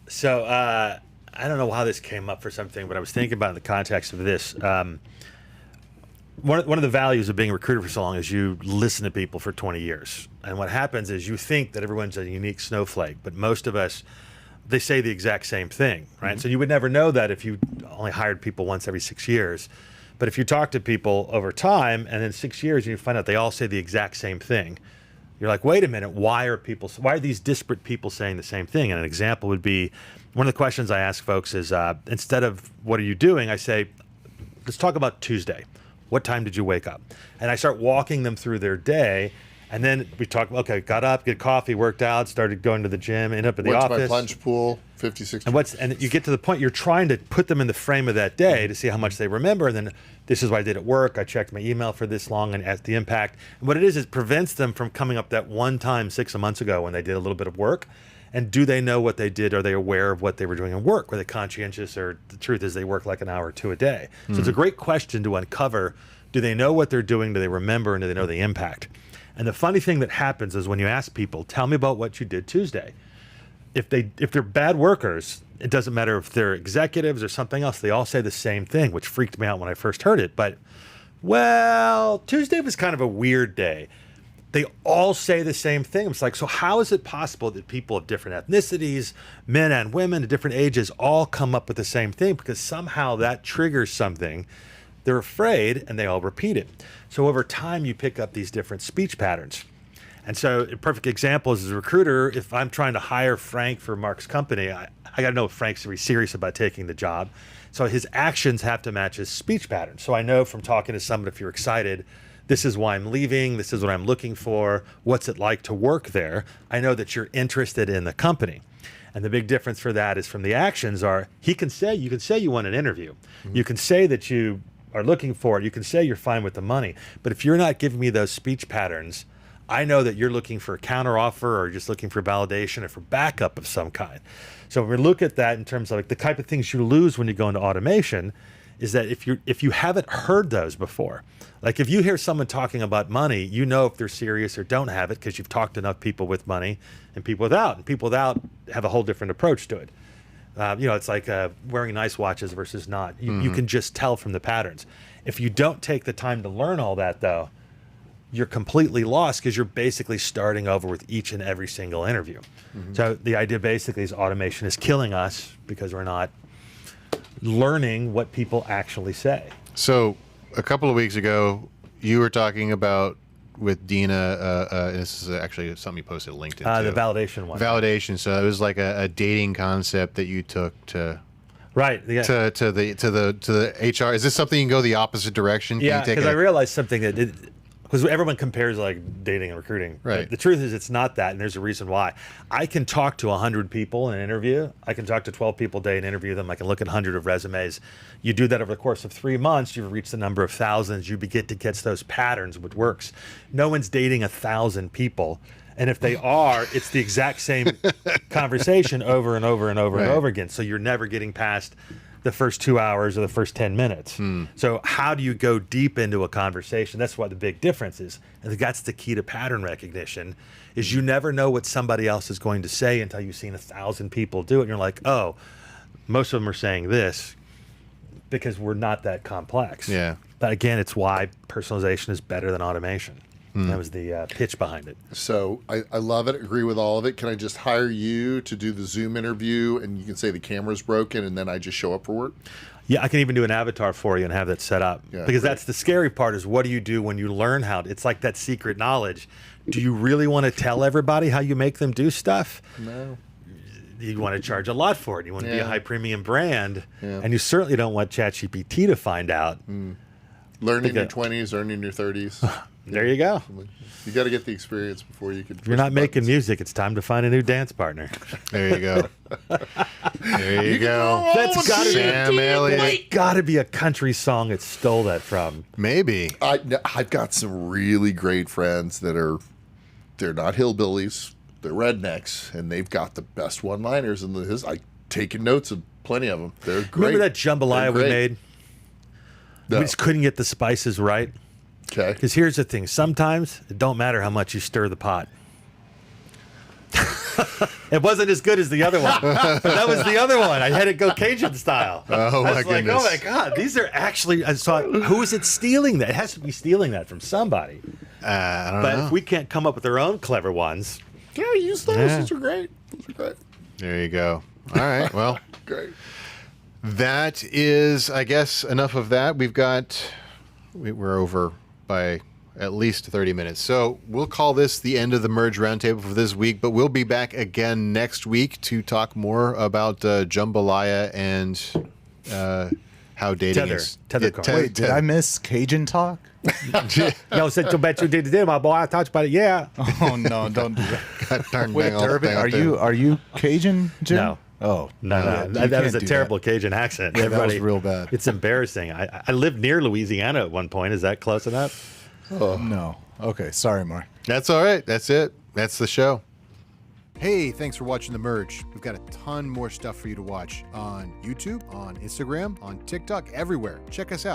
So I don't know how this came up for something, but I was thinking about it in the context of this. One of the values of being a recruiter for so long is you listen to people for 20 years. And what happens is you think that everyone's a unique snowflake, but most of us, they say the exact same thing, right? Mm-hmm. So you would never know that if you only hired people once every 6 years. But if you talk to people over time and in 6 years you find out they all say the exact same thing, you're like, wait a minute, why are these disparate people saying the same thing? And an example would be, one of the questions I ask folks is, instead of what are you doing, I say, let's talk about Tuesday. What time did you wake up? And I start walking them through their day. And then we talk, okay, got up, get coffee, worked out, started going to the gym, ended up at the office.
Went to my plunge pool, 50, 60.
And you get to the point, you're trying to put them in the frame of that day to see how much they remember. And then this is what I did at work. I checked my email for this long and at the impact. And what it is, it prevents them from coming up that one time 6 months ago when they did a little bit of work. And do they know what they did? Are they aware of what they were doing at work? Were they conscientious? Or the truth is they work like an hour or two a day. So it's a great question to uncover. Do they know what they're doing? Do they remember? And do they know the impact? And the funny thing that happens is when you ask people, tell me about what you did Tuesday. If they're bad workers, it doesn't matter if they're executives or something else, they all say the same thing, which freaked me out when I first heard it. But, well, Tuesday was kind of a weird day. They all say the same thing. It's like, so how is it possible that people of different ethnicities, men and women at different ages, all come up with the same thing? Because somehow that triggers something. They're afraid, and they all repeat it. So over time, you pick up these different speech patterns. And so a perfect example is as a recruiter, if I'm trying to hire Frank for Mark's company, I got to know if Frank's really serious about taking the job. So his actions have to match his speech pattern. So I know from talking to someone, if you're excited, this is why I'm leaving, this is what I'm looking for, what's it like to work there? I know that you're interested in the company. And the big difference for that is from the actions are, you can say you want an interview. Mm-hmm. You can say that you are looking for it. You can say you're fine with the money. But if you're not giving me those speech patterns, I know that you're looking for a counteroffer or just looking for validation or for backup of some kind. So when we look at that in terms of like the type of things you lose when you go into automation is that if you haven't heard those before, like if you hear someone talking about money, you know if they're serious or don't have it because you've talked to enough people with money and people without. And people without have a whole different approach to it. It's like wearing nice watches versus not. You can just tell from the patterns. If you don't take the time to learn all that, though, you're completely lost because you're basically starting over with each and every single interview. Mm-hmm. So the idea basically is automation is killing us because we're not learning what people actually say.
So a couple of weeks ago, you were talking about with Dina, this is actually something you posted LinkedIn
the validation one.
Validation. So it was like a dating concept that you took to
right yeah.
to the HR. Is this something you can go the opposite direction? Can
yeah, because I realized something that because everyone compares like dating and recruiting.
Right.
The truth is it's not that, and there's a reason why. I can talk to 100 people in an interview. I can talk to 12 people a day and interview them. I can look at 100 of resumes. You do that over the course of 3 months, you've reached the number of thousands. You begin to get those patterns, which works. No one's dating 1,000 people. And if they are, it's the exact same conversation over and over and over and over again. So you're never getting past the first 2 hours or the first 10 minutes. So how do you go deep into a conversation? That's what the big difference is. And that's the key to pattern recognition is you never know what somebody else is going to say until you've seen 1,000 people do it. And you're like, oh, most of them are saying this because we're not that complex.
Yeah.
But again, it's why personalization is better than automation. That was the pitch behind it.
So I love it. Agree with all of it. Can I just hire you to do the Zoom interview and you can say the camera's broken and then I just show up for work?
Yeah, I can even do an avatar for you and have that set up. Yeah, because that's the scary part is what do you do when you learn how? It's like that secret knowledge. Do you really want to tell everybody how you make them do stuff?
No.
You want to charge a lot for it. You want to be a high premium brand. Yeah. And you certainly don't want ChatGPT to find out.
Learn in your 20s, earn in your 30s.
There you go.
You got to get the experience before you can.
If you're not making music, it's time to find a new dance partner.
There you go. There you go.
That's got to
Sam Elliott.
got to be a country song it stole that from.
Maybe.
I've got some really great friends they're not hillbillies, they're rednecks, and they've got the best one-liners in his. I taken notes of plenty of them. They're great.
Remember that jambalaya we made?
No.
We just couldn't get the spices right.
Okay.
Because here's the thing: sometimes it don't matter how much you stir the pot. It wasn't as good as the other one, but that was the other one. I had it go Cajun style.
Oh, my
I was like,
goodness.
oh my God, these are actually. I saw who is it stealing that? It has to be stealing that from somebody.
I don't
But
know.
if we can't come up with our own clever ones,
Yeah, use those.
Yeah.
Those are great. Those are great.
There you go. All right. Well,
Great.
that is, I guess, enough of that. We're over by at least 30 minutes. So we'll call this the end of the Merge Roundtable for this week, but we'll be back again next week to talk more about jambalaya and how dating is.
Tether car.
Wait, did I miss Cajun talk?
yo, said to bet you did today, my boy. I talked about it. Yeah.
Oh no, don't do that.
Darn
Wait,
dang all the
Durbin,
thing out
are
there.
you Cajun, Jim?
No.
Oh
No,
yeah,
no,
you
that was
can't
a
do
terrible Cajun accent.
Yeah, that was
Everybody-
real bad.
It's embarrassing. I lived near Louisiana at one point. Is that close enough?
No. Okay, sorry, Mark.
That's all right. That's it. That's the show. Hey, thanks for watching The Merge. We've got a ton more stuff for you to watch on YouTube, on Instagram, on TikTok, everywhere. Check us out.